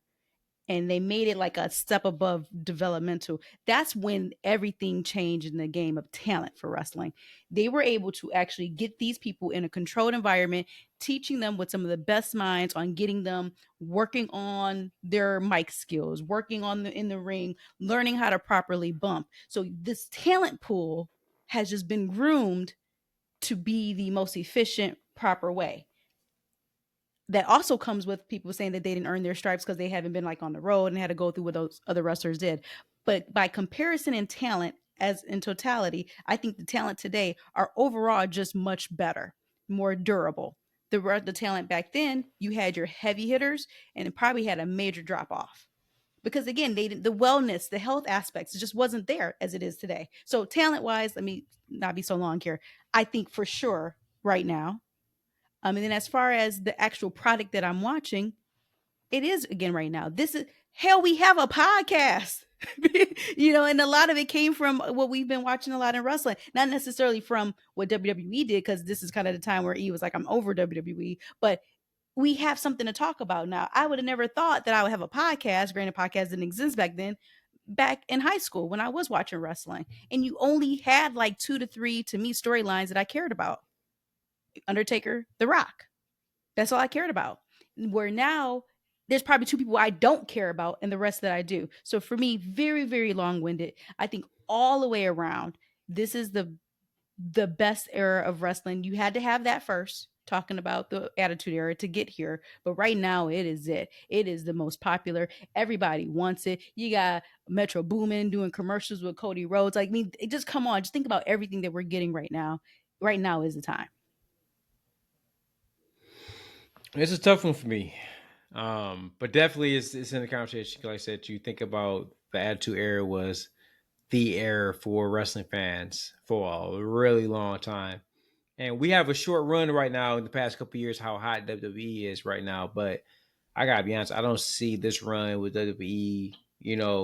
and they made it like a step above developmental, that's when everything changed in the game of talent for wrestling. They were able to actually get these people in a controlled environment, teaching them with some of the best minds on getting them working on their mic skills, working on in the ring, learning how to properly bump. So this talent pool has just been groomed to be the most efficient, proper way. That also comes with people saying that they didn't earn their stripes because they haven't been on the road and had to go through what those other wrestlers did. But by comparison in talent, as in totality, I think the talent today are overall just much better, more durable. the talent back then, you had your heavy hitters, and it probably had a major drop off. Because again, they didn't, the wellness, the health aspects, it just wasn't there as it is today. So talent wise, let me not be so long here. I think for sure right now. And then as far as the actual product that I'm watching, it is again right now. This is hell. We have a podcast, and a lot of it came from what we've been watching a lot in wrestling, not necessarily from what WWE did, because this is kind of the time where E was like, I'm over WWE, but we have something to talk about now. I would have never thought that I would have a podcast. Granted, podcast didn't exist back then, back in high school when I was watching wrestling. And you only had like 2 to 3, to me, storylines that I cared about. Undertaker, The Rock. That's all I cared about. Where now, there's probably 2 people I don't care about and the rest that I do. So for me, very, very long-winded. I think all the way around, this is the best era of wrestling. You had to have that first, talking about the Attitude Era to get here. But right now, it is it. It is the most popular. Everybody wants it. You got Metro Boomin doing commercials with Cody Rhodes. Like, I mean, just come on. Just think about everything that we're getting right now. Right now is the time. It's a tough one for me. But definitely it's in the conversation. Like I said, you think about the Attitude Era was the era for wrestling fans for a really long time. And we have a short run right now in the past couple of years, how hot WWE is right now. But I gotta be honest, I don't see this run with WWE,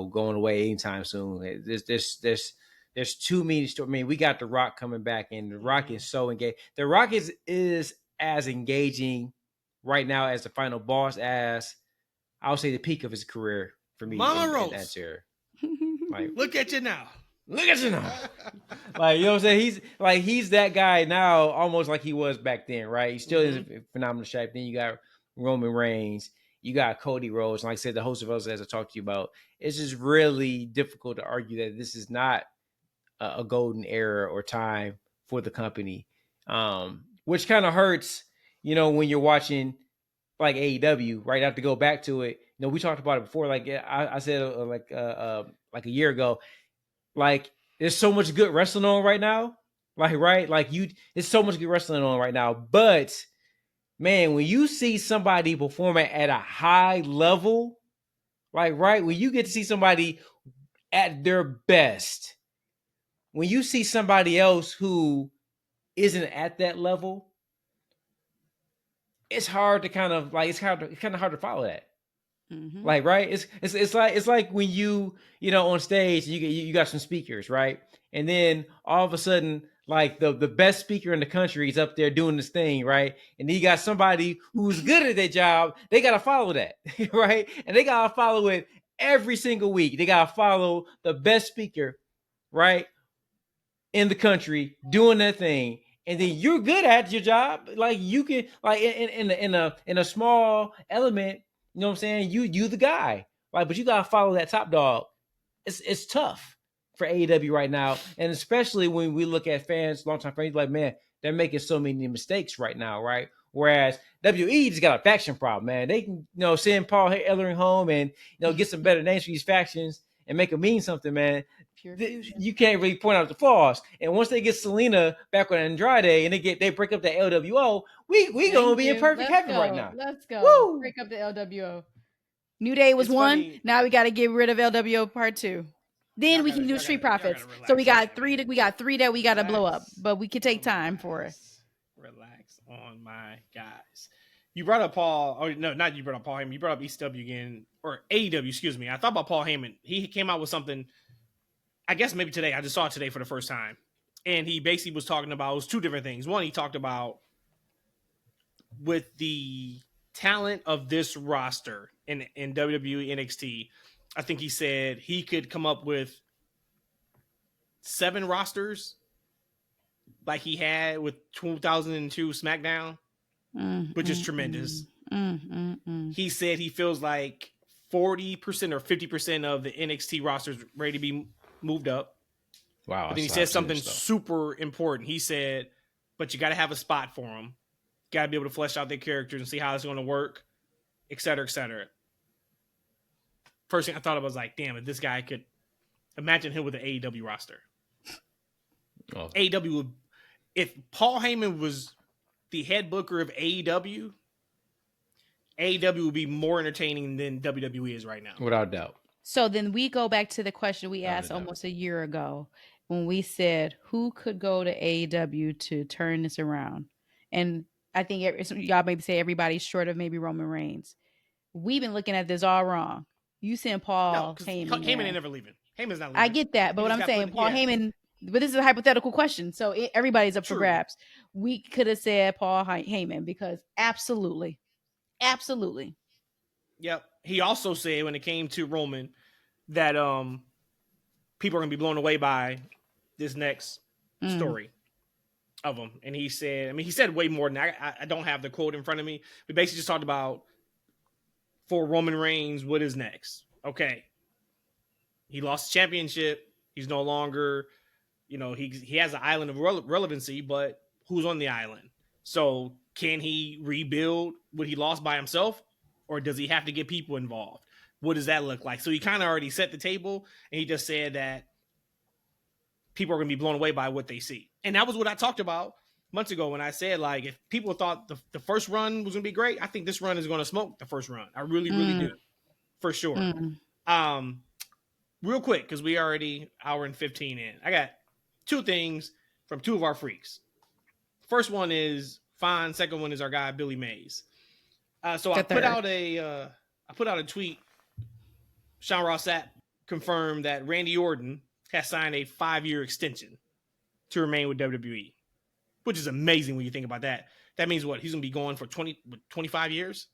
going away anytime soon. There's too many stories. I mean, we got The Rock coming back, and The Rock is so engaged. The Rock is as engaging right now as the final boss as I would say the peak of his career for me. Mama Rose. In that era. Like, look at you now. Look at you now. Like, you know what I'm saying? He's that guy now, almost like he was back then, right? He still is a phenomenal shape. Then you got Roman Reigns, you got Cody Rhodes. Like I said, the host of us, as I talked to you about, it's just really difficult to argue that this is not a golden era or time for the company. Which kind of hurts, when you're watching like AEW, right? I have to go back to it. We talked about it before. Like I said, like a year ago, like there's so much good wrestling on right now. Like, right? Like there's so much good wrestling on right now. But man, when you see somebody performing at a high level, like, right, when you get to see somebody at their best, when you see somebody else who isn't at that level, it's hard to kind of like, it's kind of hard to follow that. Mm-hmm. Like, right? It's like when you on stage, you got some speakers, right? And then all of a sudden, like the best speaker in the country is up there doing this thing, right? And then you got somebody who's good at their job. They got to follow that, right? And they got to follow it every single week. They got to follow the best speaker, right, in the country doing that thing. And then you're good at your job. Like you can, like in a small element, you know what I'm saying? You the guy, like, but you gotta follow that top dog. It's tough for AEW right now, and especially when we look at fans, longtime fans, like, man, they're making so many mistakes right now, right? Whereas WWE just got a faction problem, man. They can, send Paul Ellering home and get some better names for these factions and make them mean something, man. You can't really point out the flaws. And once they get Selena back on Andrade and they break up the LWO, we gonna be in perfect heaven right now. Let's go. Woo! Break up the LWO. New Day was one. Now we got to get rid of LWO part 2. Then we can do Street Profits. So we got 3 that we got to blow up, but we can take time for it. Relax on my guys. You brought up Paul. Oh no, not you brought up Paul Heyman. You brought up ECW again, or AEW. Excuse me. I thought about Paul Heyman. He came out with something. I guess maybe today. I just saw it today for the first time, and he basically was talking about, it was 2 different things. One, he talked about with the talent of this roster in WWE NXT. I think he said he could come up with 7 rosters like he had with 2002 SmackDown, which is tremendous. He said he feels like 40% or 50% of the NXT rosters ready to be moved up. Wow. But then he said something super important. He said, but you got to have a spot for them. Got to be able to flesh out their characters and see how it's going to work, et cetera, et cetera. First thing I thought of was like, damn, if this guy could imagine him with an AEW roster. AEW would, if Paul Heyman was the head booker of AEW, AEW would be more entertaining than WWE is right now. Without doubt. So then we go back to the question we Without asked a doubt. almost a year ago when we said who could go to AEW to turn this around. And I think y'all maybe say everybody's short of maybe Roman Reigns. We've been looking at this all wrong. You sent Paul Heyman. Heyman there. ain't never leaving. Heyman's not leaving. I get that, but He what just I'm got saying, put- Paul yeah. Heyman. But this is a hypothetical question, so everybody's up for True. grabs. We could have said Paul Heyman because absolutely. Yep. He also said when it came to Roman that people are gonna be blown away by this next story of him. And he said, I mean, he said way more than that. I don't have the quote in front of me. We basically just talked about for Roman Reigns, what is next? Okay. He lost the championship. He's no longer, he has an island of relevancy, but who's on the island? So can he rebuild what he lost by himself? Or does he have to get people involved? What does that look like? So he kind of already set the table, and he just said that people are going to be blown away by what they see. And that was what I talked about months ago when I said, like, if people thought the first run was going to be great, I think this run is going to smoke the first run. I really, really do. For sure. Real quick, because we already hour and 15 in. I got two things from two of our freaks. First one is fine. Second one is our guy, Billy Mays. So I put out a tweet. Sean Ross Sapp confirmed that Randy Orton has signed a 5-year extension to remain with WWE, which is amazing when you think about that. That means what? He's going to be going for 25 years?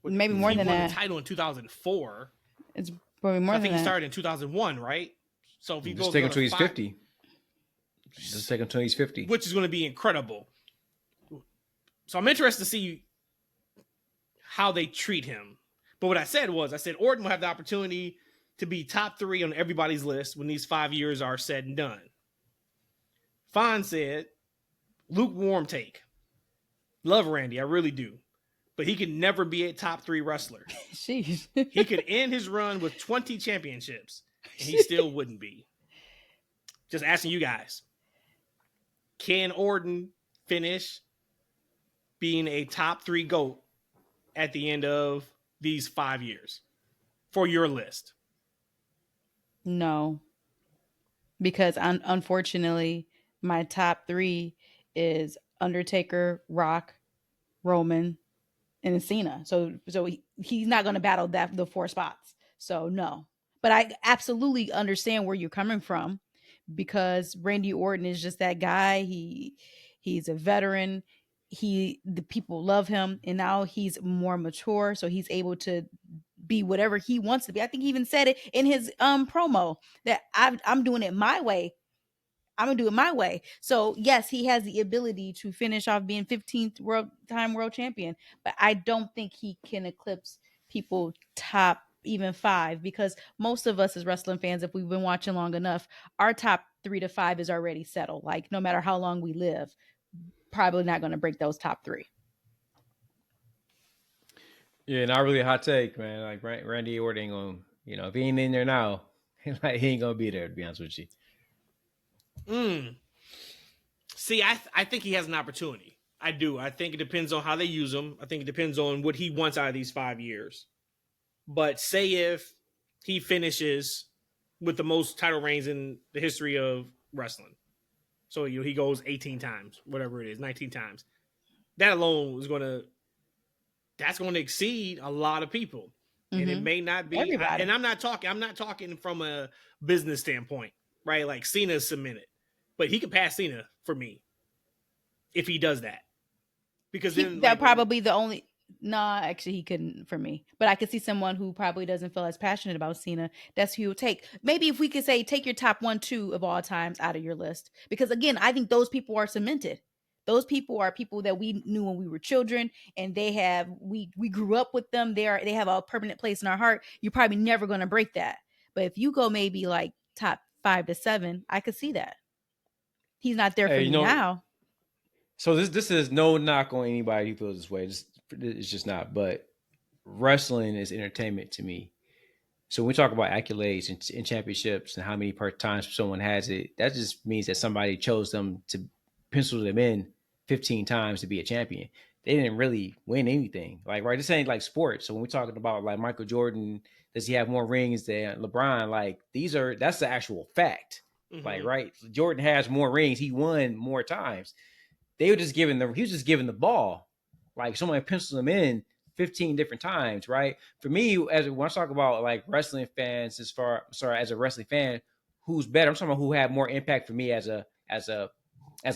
Maybe more than that. He won the title in 2004. It's probably more than that. I think he started in 2001, right? So if he goes just take him until he's 50. 50. Just take him until he's 50. Which is going to be incredible. So I'm interested to see how they treat him. But what I said Orton will have the opportunity to be top 3 on everybody's list when these 5 years are said and done. Fon said, lukewarm take. Love Randy, I really do. But he can never be a top 3 wrestler. Jeez. He could end his run with 20 championships, and he still wouldn't be. Just asking you guys. Can Orton finish being a top 3 GOAT at the end of these 5 years for your list? No. Because unfortunately, my top 3 is Undertaker, Rock, Roman, and Cena. So he's not going to battle the 4 spots. So no. But I absolutely understand where you're coming from because Randy Orton is just that guy. He's a veteran. The people love him, and now he's more mature, so he's able to be whatever he wants to be. I think he even said it in his promo that I'm doing it my way. I'm gonna do it my way. So yes, he has the ability to finish off being 15th world champion, but I don't think he can eclipse people top even 5 because most of us as wrestling fans, if we've been watching long enough, our top 3 to 5 is already settled. Like no matter how long we live, probably not going to break those top 3. Yeah, not really a hot take, man. Like Randy Orton ain't gonna, if he ain't in there now, like he ain't gonna be there. To be honest with you. See, I think he has an opportunity. I do. I think it depends on how they use him. I think it depends on what he wants out of these 5 years. But say if he finishes with the most title reigns in the history of wrestling. So he goes 18 times, whatever it is, 19 times. That alone is that's going to exceed a lot of people. And it may not be everybody. And I'm not talking from a business standpoint, right? Like Cena's cemented. But he can pass Cena for me if he does that. Because then that probably the only actually he couldn't for me. But I could see someone who probably doesn't feel as passionate about Cena. That's who he would take. Maybe if we could say take your top 1, 2 of all times out of your list. Because again, I think those people are cemented. Those people are people that we knew when we were children, and we grew up with them. They have a permanent place in our heart. You're probably never going to break that. But if you go maybe like top 5 to 7, I could see that. He's not there for me now. So this is no knock on anybody who feels this way. It's just not. But wrestling is entertainment to me. So when we talk about accolades and championships and how many times someone has it, that just means that somebody chose them to pencil them in 15 times to be a champion. They didn't really win anything. Like, right, this ain't like sports. So when we're talking about like Michael Jordan, does he have more rings than LeBron? Like, that's the actual fact. Mm-hmm. Like, right, Jordan has more rings. He won more times. He was just giving the ball. Like, someone penciled him in 15 different times, right? For me, when I talk about like wrestling fans, as a wrestling fan, who's better? I'm talking about who had more impact for me as a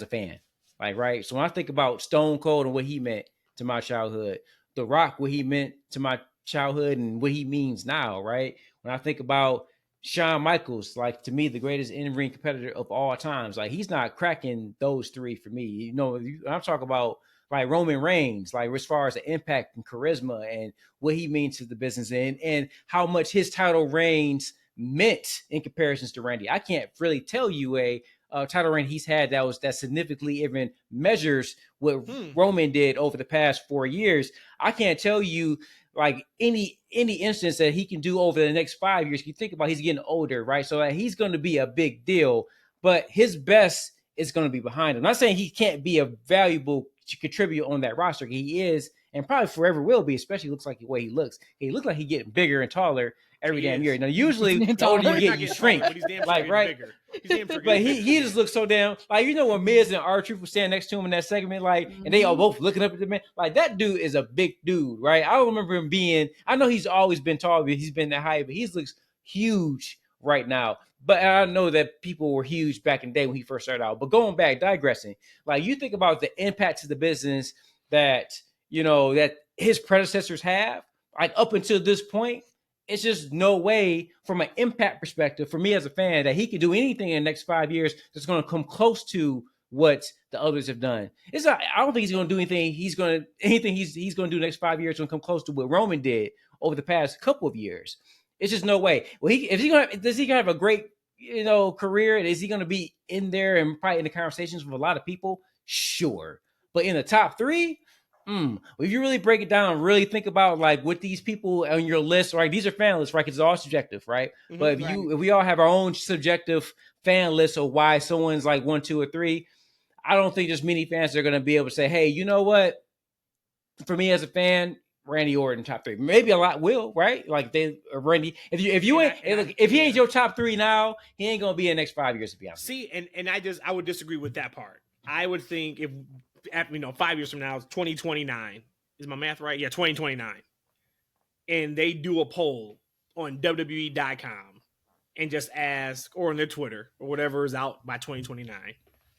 fan. Like, right. So when I think about Stone Cold and what he meant to my childhood, The Rock, what he meant to my childhood and what he means now, right? When I think about Shawn Michaels, like, to me, the greatest in-ring competitor of all times, like, he's not cracking those three for me. You know, I'm talking about like Roman Reigns, like, as far as the impact and charisma and what he means to the business and how much his title reigns meant in comparisons to Randy. I can't really tell you a title reign he's had that significantly even measures what Roman did over the past 4 years. I can't tell you like any instance that he can do over the next 5 years. You think about, he's getting older, right? So like, he's going to be a big deal, but his best is going to be behind him. I'm not saying he can't be a valuable to contribute on that roster. He is, and probably forever will be, especially looks like the way he looks. He looks like he's getting bigger and taller every damn year. Now, usually the older you get, you shrink. But he's damn sure like, right? bigger. He's damn sure but he just looks so damn, like, you know, when Miz and R-Truth were standing next to him in that segment, like, and they all both looking up at the man, like, that dude is a big dude, right? I don't remember him being, I know he's always been tall, but he's been that high, but he looks huge right now. But I know that people were huge back in the day when he first started out. But going back, digressing, like, you think about the impact to the business that, you know, that his predecessors have, like, up until this point, it's just no way from an impact perspective for me as a fan that he could do anything in the next 5 years that's going to come close to what the others have done. I don't think he's going to do anything. He's going to do the next 5 years to come close to what Roman did over the past couple of years. It's just no way. Well, does he gonna have a great, you know, career? Is he going to be in there and probably in the conversations with a lot of people? Sure. But in the top three, if you really break it down, really think about like what these people on your list, right? These are fan lists, right? Because it's all subjective, right? Mm-hmm, but if we all have our own subjective fan list of why someone's like 1, 2, or 3, I don't think there's many fans that are going to be able to say, hey, you know what? For me as a fan, Randy Orton top 3. Maybe a lot will, right? Like Randy. If he ain't your top 3 now, he ain't gonna be in the next 5 years, to be honest. See, and I would disagree with that part. I would think if, you know, 5 years from now, 2029, is my math right? Yeah, 2029, and they do a poll on WWE.com and just ask, or on their Twitter or whatever is out by 2029.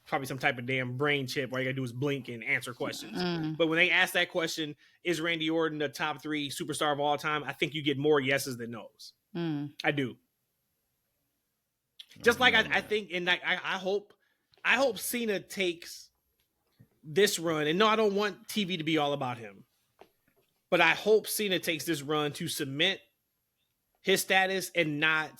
Probably some type of damn brain chip where all you gotta do is blink and answer questions. But when they ask that question, is Randy Orton the top 3 superstar of all time? I think you get more yeses than no's. I do. Just like I think, and I hope Cena takes this run. And no, I don't want TV to be all about him, but I hope Cena takes this run to cement his status and not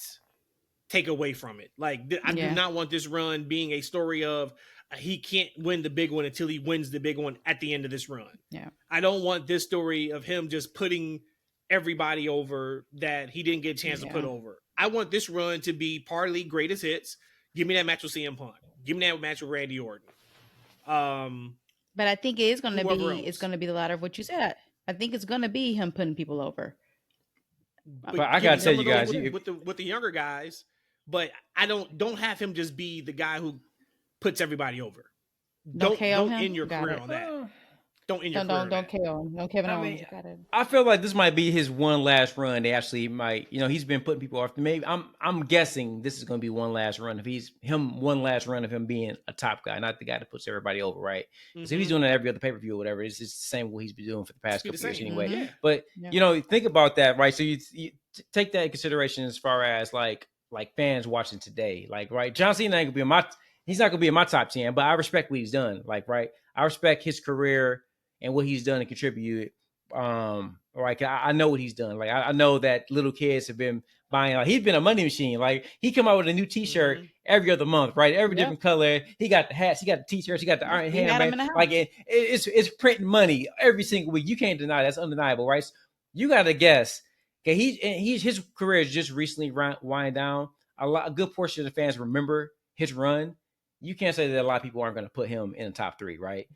take away from it. Like, I do not want this run being a story of he can't win the big one until he wins the big one at the end of this run. Yeah, I don't want this story of him just putting everybody over that he didn't get a chance to put over. I want this run to be partly greatest hits. Give me that match with CM Punk. Give me that match with Randy Orton. But I think it is going to be it's going to be the latter of what you said. I think it's going to be him putting people over. But I gotta tell you guys, with the younger guys, but I don't have him just be the guy who puts everybody over. Don't end your career on that. Don't end your career. Don't kill him. No Kevin Owens. I feel like this might be his one last run. They actually might, you know, he's been putting people off. Maybe I'm guessing this is going to be one last run. One last run of him being a top guy, not the guy that puts everybody over, right? Because if he's doing it every other pay-per-view or whatever, it's just the same what he's been doing for the past couple years anyway. Mm-hmm. But you know, think about that, right? So you take that in consideration as far as like fans watching today, like, right? John Cena ain't gonna be he's not gonna be in my top 10, but I respect what he's done. Like, right? I respect his career and what he's done to contribute. Like, I know what he's done. Like, I know that little kids have been buying. Like, he's been a money machine. Like, he come out with a new T-shirt every other month, right? Every different color. He got the hats. He got the T-shirts. He got the Iron Hand. Like, it's printing money every single week. You can't deny that's undeniable, right? So you got to guess. Okay, his career is just recently winding down. A good portion of the fans remember his run. You can't say that a lot of people aren't going to put him in the top 3, right?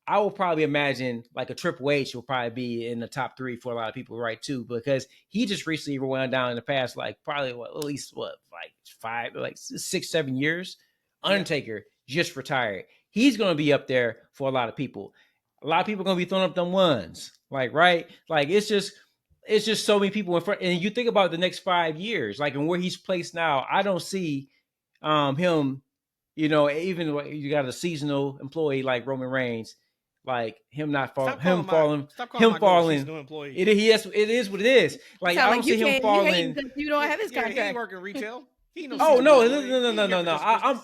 I will probably imagine like a Triple H will probably be in the top 3 for a lot of people, right? Too, because he just recently went down in the past, like probably at least like 5, like 6, 7 years. Undertaker just retired. He's going to be up there for a lot of people. A lot of people are going to be throwing up them ones, like right, like it's just so many people in front. And you think about the next 5 years, like and where he's placed now, I don't see him. You know, even you got a seasonal employee like Roman Reigns. Like him not falling, him falling, him falling. It is what it is. Like I don't see him falling. You don't have his contract. He ain't working retail. Oh no!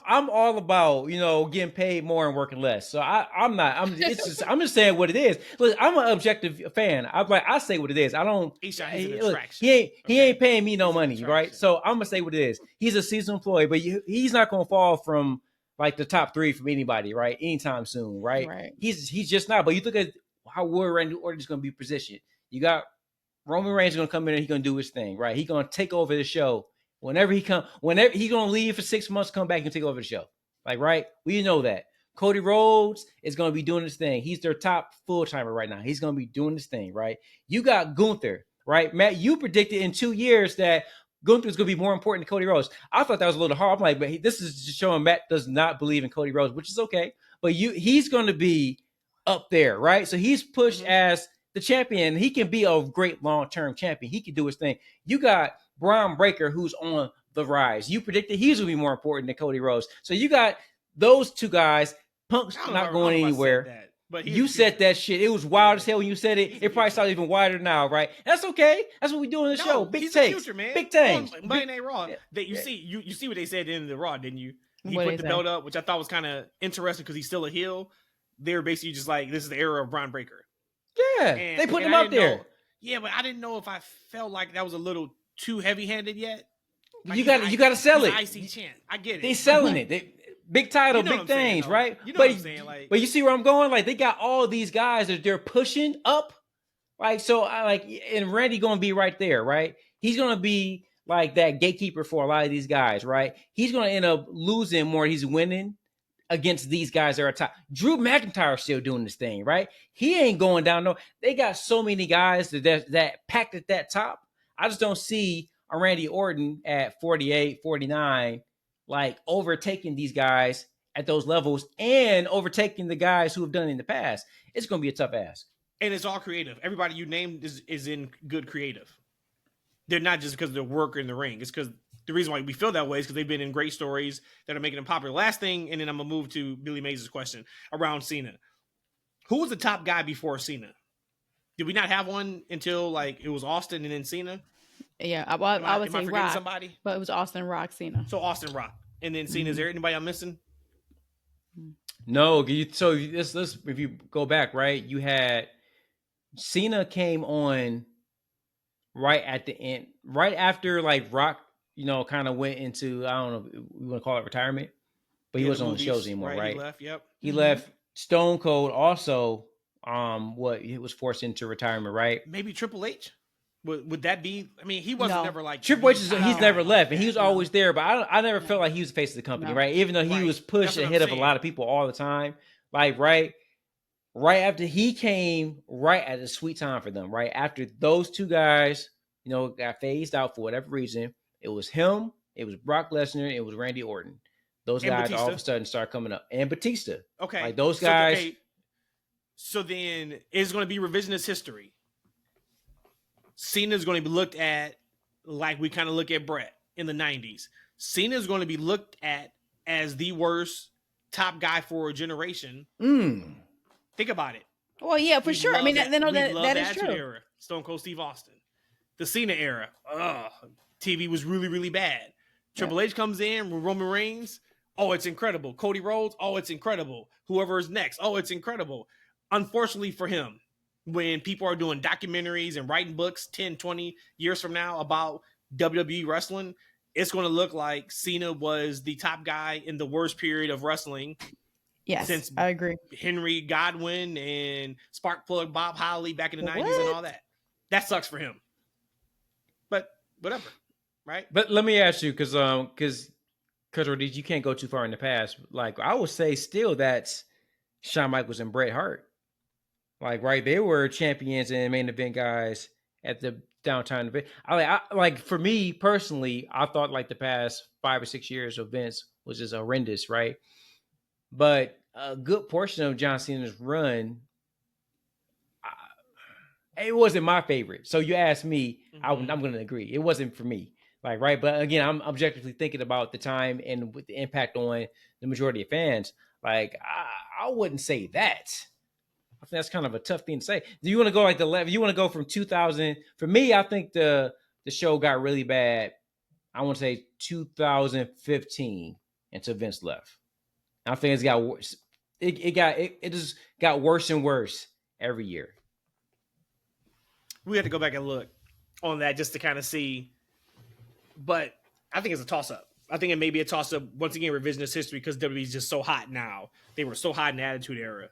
I'm all about getting paid more and working less. So I'm not. I'm just saying what it is. Look, I'm an objective fan. I say what it is. I don't. He ain't paying me no money, right? So I'm gonna say what it is. He's a seasonal employee, but he's not gonna fall from like the top 3 from anybody, right? Anytime soon, right? He's just not. But you look at how Randy Orton is gonna be positioned. You got Roman Reigns gonna come in and he's gonna do his thing, right? He's gonna take over the show. Whenever he's gonna leave for 6 months, come back and take over the show. Like, right? We know that. Cody Rhodes is gonna be doing his thing. He's their top full-timer right now. He's gonna be doing his thing, right? You got Gunther, right? Matt, you predicted in 2 years that Gunther is gonna be more important than Cody Rhodes. I thought that was a little hard. I'm like, but this is just showing Matt does not believe in Cody Rhodes, which is okay. But he's gonna be up there, right? So he's pushed as the champion. He can be a great long-term champion. He can do his thing. You got Bron Breakker, who's on the rise. You predicted he's going to be more important than Cody Rhodes. So you got those 2 guys. Punk's not going anywhere. But you said that shit. It was wild as hell when you said it. It probably sounds even wilder now, right? That's okay. That's what we do in the show. Big takes. Big tanks. Monday Night Raw. You see what they said at the end of the Raw, didn't you? He put the belt up, which I thought was kind of interesting because he's still a heel. They're basically just like, this is the era of Bron Breakker. Yeah. They put him out there. Yeah, but I didn't know if I felt like that was a little too heavy-handed yet. Like you got to sell it. IC champ. I get it. They selling it. Big title, big things, right? You know what I'm saying? Like, but you see where I'm going? Like they got all these guys that they're pushing up. Like so, and Randy going to be right there, right? He's going to be like that gatekeeper for a lot of these guys, right? He's going to end up losing more. He's winning against these guys that are top. Drew McIntyre still doing this thing, right? He ain't going down. No, they got so many guys that packed at that top. I just don't see a Randy Orton at 48, 49, like overtaking these guys at those levels and overtaking the guys who have done it in the past. It's going to be a tough ask. And it's all creative. Everybody you named is in good creative. They're not just because they're worker in the ring. It's because the reason why we feel that way is because they've been in great stories that are making them popular. Last thing, and then I'm going to move to Billy Mays' question around Cena. Who was the top guy before Cena? Did we not have one until like it was Austin and then Cena? Yeah, I would say Rock, somebody? But it was Austin, Rock, Cena. So Austin, Rock, and then Cena. Is there anybody I'm missing? No. So let's if you go back, right? You had Cena came on right at the end, right after like Rock, kind of went into, I don't know if we want to call it retirement, but he wasn't on the shows anymore, right? He left. Yep. He left. Stone Cold also, he was forced into retirement, right? Maybe Triple H. Would that be? I mean, he wasn't never like Triple H. He's never left, and he was always there. But I never felt like he was the face of the company, right? Even though he was pushed ahead of a lot of people all the time, like right after he came, right at a sweet time for them, right after those 2 guys, got phased out for whatever reason. It was him, it was Brock Lesnar, it was Randy Orton. Those guys Batista. All of a sudden start coming up, and Batista. Okay, like those guys. So then it's going to be revisionist history. Cena's going to be looked at like we kind of look at Brett in the 90s. Cena's going to be looked at as the worst top guy for a generation. Think about it. Well, yeah, for sure. I mean, that is true. Era, Stone Cold Steve Austin. The Cena era. TV was really, really bad. Triple H comes in with Roman Reigns. Oh, it's incredible. Cody Rhodes. Oh, it's incredible. Whoever is next. Oh, it's incredible. Unfortunately for him, when people are doing documentaries and writing books 10, 20 years from now about WWE wrestling, it's going to look like Cena was the top guy in the worst period of wrestling. Yes, since I agree. Henry Godwin and Sparkplug Bob Holly back in the 90s and all that. That sucks for him. But whatever, right? But let me ask you, because you can't go too far in the past. Like I would say still that's Shawn Michaels and Bret Hart. Like, right, they were champions and main event guys at the downtime event. I like for me personally, I thought like the past 5 or 6 years of Vince was just horrendous, right? But a good portion of John Cena's run, it wasn't my favorite. So you ask me, I'm going to agree. It wasn't for me. Like, right. But again, I'm objectively thinking about the time and with the impact on the majority of fans. Like, I wouldn't say that. I think that's kind of a tough thing to say. Do you want to go like the level? You want to go from 2000? For me, I think the show got really bad. I want to say 2015 until Vince left. I think it's got worse. It just got worse and worse every year. We had to go back and look on that just to kind of see. But I think it's a toss-up. I think it may be a toss-up, once again, revisionist history, because WWE is just so hot now. They were so hot in the Attitude Era.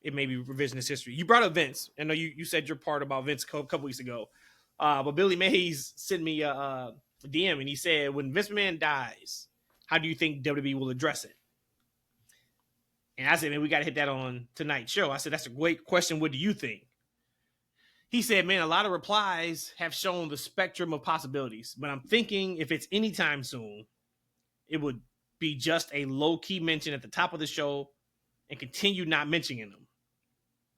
It may be revisionist history. You brought up Vince. I know you said your part about Vince a couple weeks ago. But Billy Mays sent me a DM, and he said, when Vince McMahon dies, how do you think WWE will address it? And I said, man, we got to hit that on tonight's show. I said, that's a great question. What do you think? He said, man, a lot of replies have shown the spectrum of possibilities, but I'm thinking if it's anytime soon, it would be just a low-key mention at the top of the show and continue not mentioning them.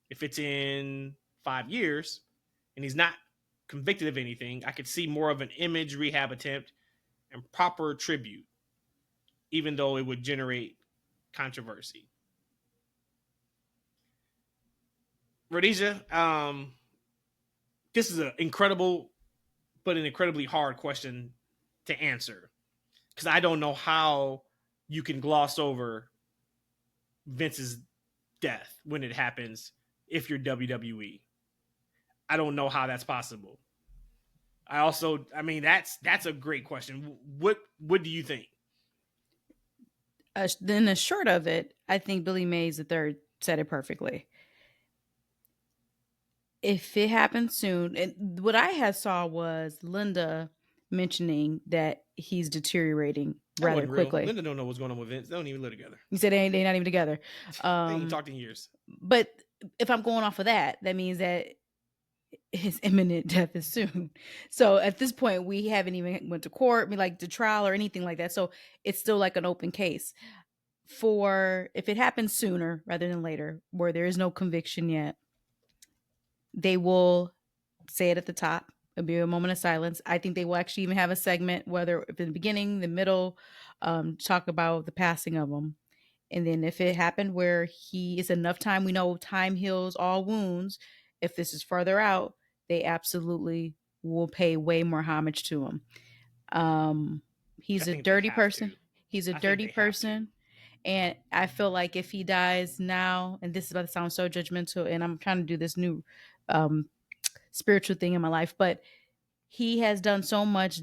If it's in 5 years and he's not convicted of anything, I could see more of an image rehab attempt and proper tribute, even though it would generate controversy. Rhodesia, this is an incredible, but an incredibly hard question to answer, because I don't know how you can gloss over Vince's death when it happens if you're WWE. I don't know how that's possible. I mean, that's a great question. What do you think? Then the short of it, I think Billy Mays III said it perfectly. If it happens soon, and what I had saw was Linda mentioning that he's deteriorating rather quickly. Linda don't know what's going on with Vince. They don't even live together. You said they're not even together. They ain't talked in years. But if I'm going off of that means that his imminent death is soon. So at this point, we haven't even went to court, like the trial or anything like that. So it's still like an open case. For if it happens sooner rather than later, where there is no conviction yet, they will say it at the top. It'll be a moment of silence. I think they will actually even have a segment, whether if in the beginning, the middle, talk about the passing of him. And then if it happened where he is enough time, we know time heals all wounds. If this is further out, they absolutely will pay way more homage to him. He's a dirty person. He's a dirty person. And I feel like if he dies now, and this is about to sound so judgmental, and I'm trying to do this new spiritual thing in my life, but he has done so much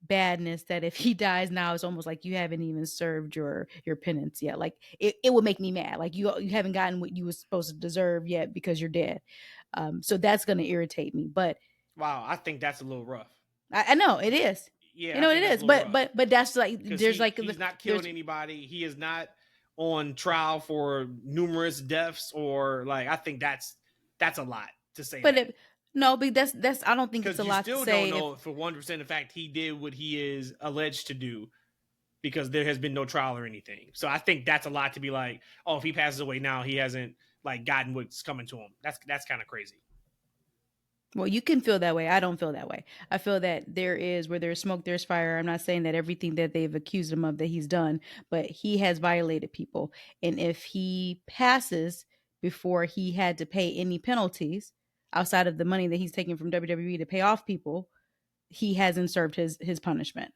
badness that if he dies now, it's almost like you haven't even served your penance yet. Like it would make me mad. Like you haven't gotten what you were supposed to deserve yet because you're dead. So that's going to irritate me. But wow, I think that's a little rough. I know it is. Yeah, you know it is. But that's like there's he's not killing anybody. He is not on trial for numerous deaths, or like I think that's a lot to say. But but that's I don't think it's a lot to say. Don't know for 100% in fact he did what he is alleged to do, because there has been no trial or anything. So I think that's a lot to be like, oh, if he passes away now, he hasn't like gotten what's coming to him. That's kind of crazy. Well, you can feel that way. I don't feel that way. I feel that where there's smoke, there's fire. I'm not saying that everything that they've accused him of that he's done, but he has violated people. And if he passes before he had to pay any penalties outside of the money that he's taking from WWE to pay off people, he hasn't served his punishment.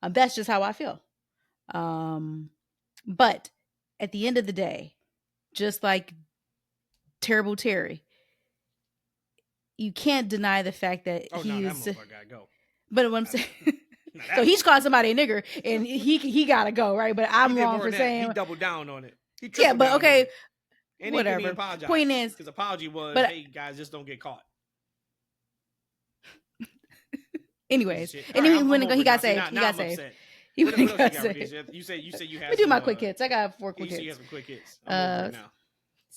That's just how I feel. But at the end of the day, just like Terrible Terry, you can't deny the fact that that motherfucker gotta go. But what I'm saying, so he's called somebody a nigger, and he gotta go, right? But I'm wrong for saying he doubled down on it. Yeah, but okay, and whatever. Point is, his apology was, "Hey guys, just don't get caught." Anyways, and then when he got saved, he got saved. You said you had. You said you had. Let me do my quick hits. I got 4 quick hits. You have some quick hits. I'm over it now.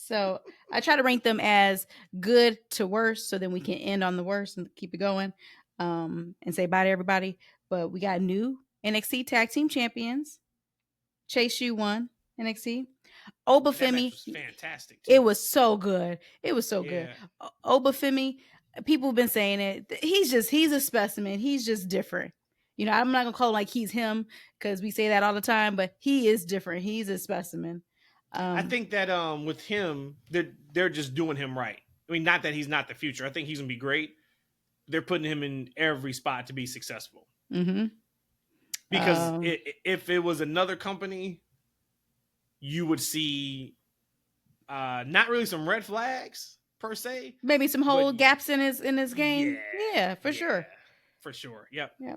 So I try to rank them as good to worst, so then we can end on the worst and keep it going, and say bye to everybody. But we got new NXT Tag Team Champions. Chase U won NXT. That match Obafemi, was fantastic too. it was so good. It was so good. Yeah. Obafemi, people have been saying it. He's a specimen. He's just different. You know, I'm not gonna call him like he's him because we say that all the time, but he is different. He's a specimen. I think that with him, they're just doing him right. I mean, not that he's not the future. I think he's gonna be great. They're putting him in every spot to be successful. Mm-hmm. Because if it was another company, you would see not really some red flags per se. Maybe some whole gaps in his game. Yeah, for sure. For sure. Yep. Yeah.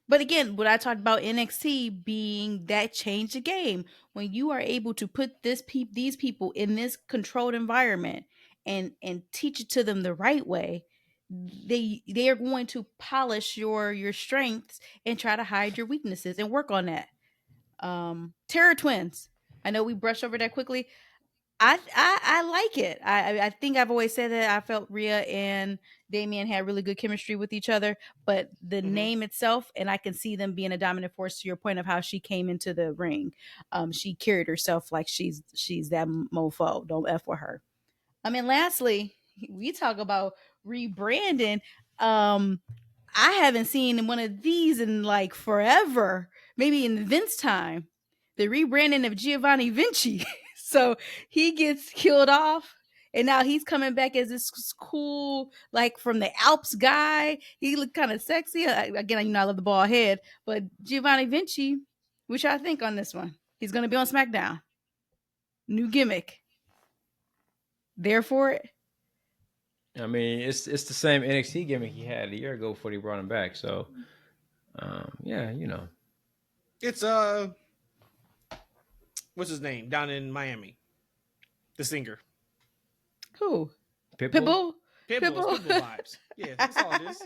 But again, what I talked about NXT being that change the game. When you are able to put these people in this controlled environment and teach it to them the right way, they are going to polish your strengths and try to hide your weaknesses and work on that. Terror Twins. I know we brushed over that quickly. I like it. I think I've always said that I felt Rhea and Damian had really good chemistry with each other, but the name itself, and I can see them being a dominant force. To your point of how she came into the ring, she carried herself like she's that mofo. Don't F with her. I mean, lastly, we talk about rebranding. I haven't seen one of these in like forever, maybe in Vince time. The rebranding of Giovanni Vinci. So he gets killed off, and now he's coming back as this cool, like from the Alps guy. He looked kind of sexy. Again, you know, I love the bald head, but Giovanni Vinci, which I think on this one, he's going to be on SmackDown. New gimmick. There for it. I mean, it's the same NXT gimmick he had a year ago before they brought him back. So, yeah, you know, it's what's his name down in Miami? The singer. Who? Pitbull vibes. Yeah, that's all it is.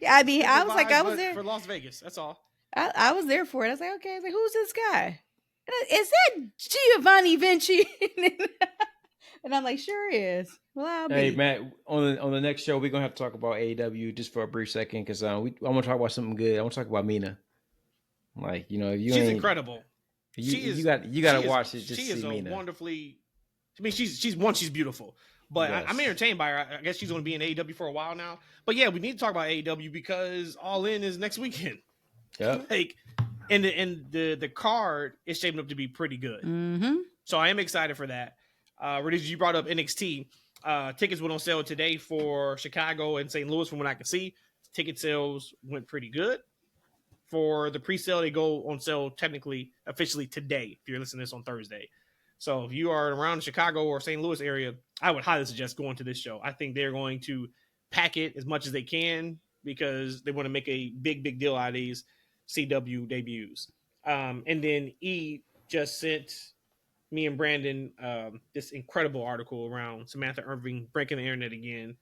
Yeah, I mean, Pitbull I was like, vibes, I was but there for Las Vegas. That's all. I was there for it. I was like, okay. I was like, who's this guy? Is that Giovanni Vinci? And I'm like, sure is. Well, I'll hey be. Matt, on the next show we're gonna have to talk about AEW just for a brief second because I want to talk about something good. I want to talk about Mina. Like, you know, she's incredible. You got to watch it. Just she to is see a Mina. wonderfully. I mean, she's beautiful, but Yes. I'm entertained by her. I guess she's going to be in AEW for a while now. But yeah, we need to talk about AEW because All In is next weekend. Yep. Like, and the card is shaping up to be pretty good. Mm-hmm. So I am excited for that. Rhodesia, you brought up NXT. Tickets went on sale today for Chicago and St. Louis. From what I can see, ticket sales went pretty good. For the pre-sale, they go on sale technically, officially today, if you're listening to this on Thursday. So if you are around the Chicago or St. Louis area, I would highly suggest going to this show. I think they're going to pack it as much as they can because they want to make a big deal out of these CW debuts. And then E just sent me and Brandon this incredible article around Samantha Irving breaking the internet again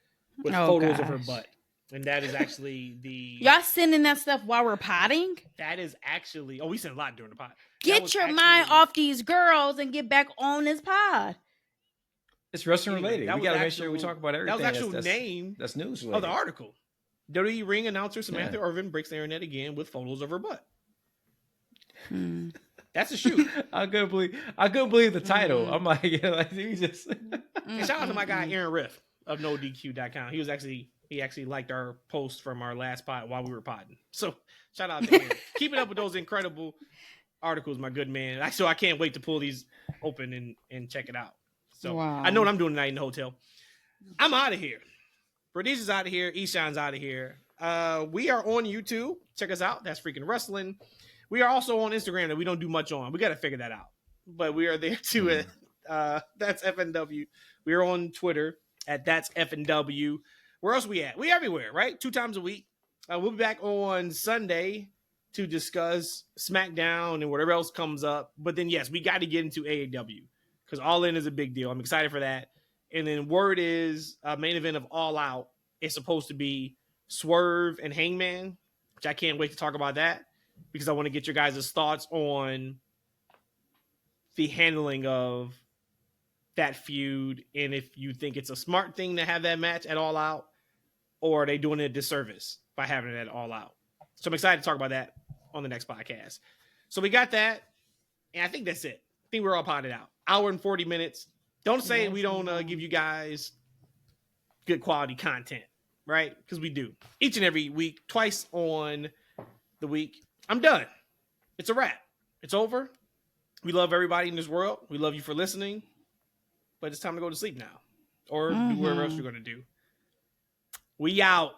with photos of her butt. And that is actually the... Y'all sending that stuff while we're potting? That is actually... Oh, we sent a lot during the pod. Get your mind off these girls and get back on this pod. It's wrestling related. We got to make sure we talk about everything. That was actual name that's news related. of the article. WWE ring announcer Samantha Irvin breaks the internet again with photos of her butt. That's a shoot. I couldn't believe the title. I'm like, he just... And shout out to my guy Aaron Riff of NoDQ.com. He actually liked our post from our last pod while we were podding. So shout out to him. Keeping up with those incredible articles, my good man. So I can't wait to pull these open and check it out. So I know what I'm doing tonight in the hotel. I'm out of here. Rhodesia's out of here. Eshaun's out of here. We are on YouTube. Check us out. That's Freaking Wrestling. We are also on Instagram that we don't do much on. We got to figure that out. But we are there too. That's FNW. We are on Twitter at That's FNW. Where else we at? We everywhere, right? 2 times a week. We'll be back on Sunday to discuss SmackDown and whatever else comes up. But then, yes, we got to get into AEW because All In is a big deal. I'm excited for that. And then word is main event of All Out is supposed to be Swerve and Hangman, which I can't wait to talk about that because I want to get your guys' thoughts on the handling of that feud and if you think it's a smart thing to have that match at All Out, or are they doing it a disservice by having it at All Out? So I'm excited to talk about that on the next podcast. So we got that, and I think that's it. I think we're all potted out. Hour and 40 minutes. Don't say we don't give you guys good quality content, right? Because we do. Each and every week, twice on the week. I'm done. It's a wrap. It's over. We love everybody in this world. We love you for listening. But it's time to go to sleep now. Or do whatever else you're going to do. We out.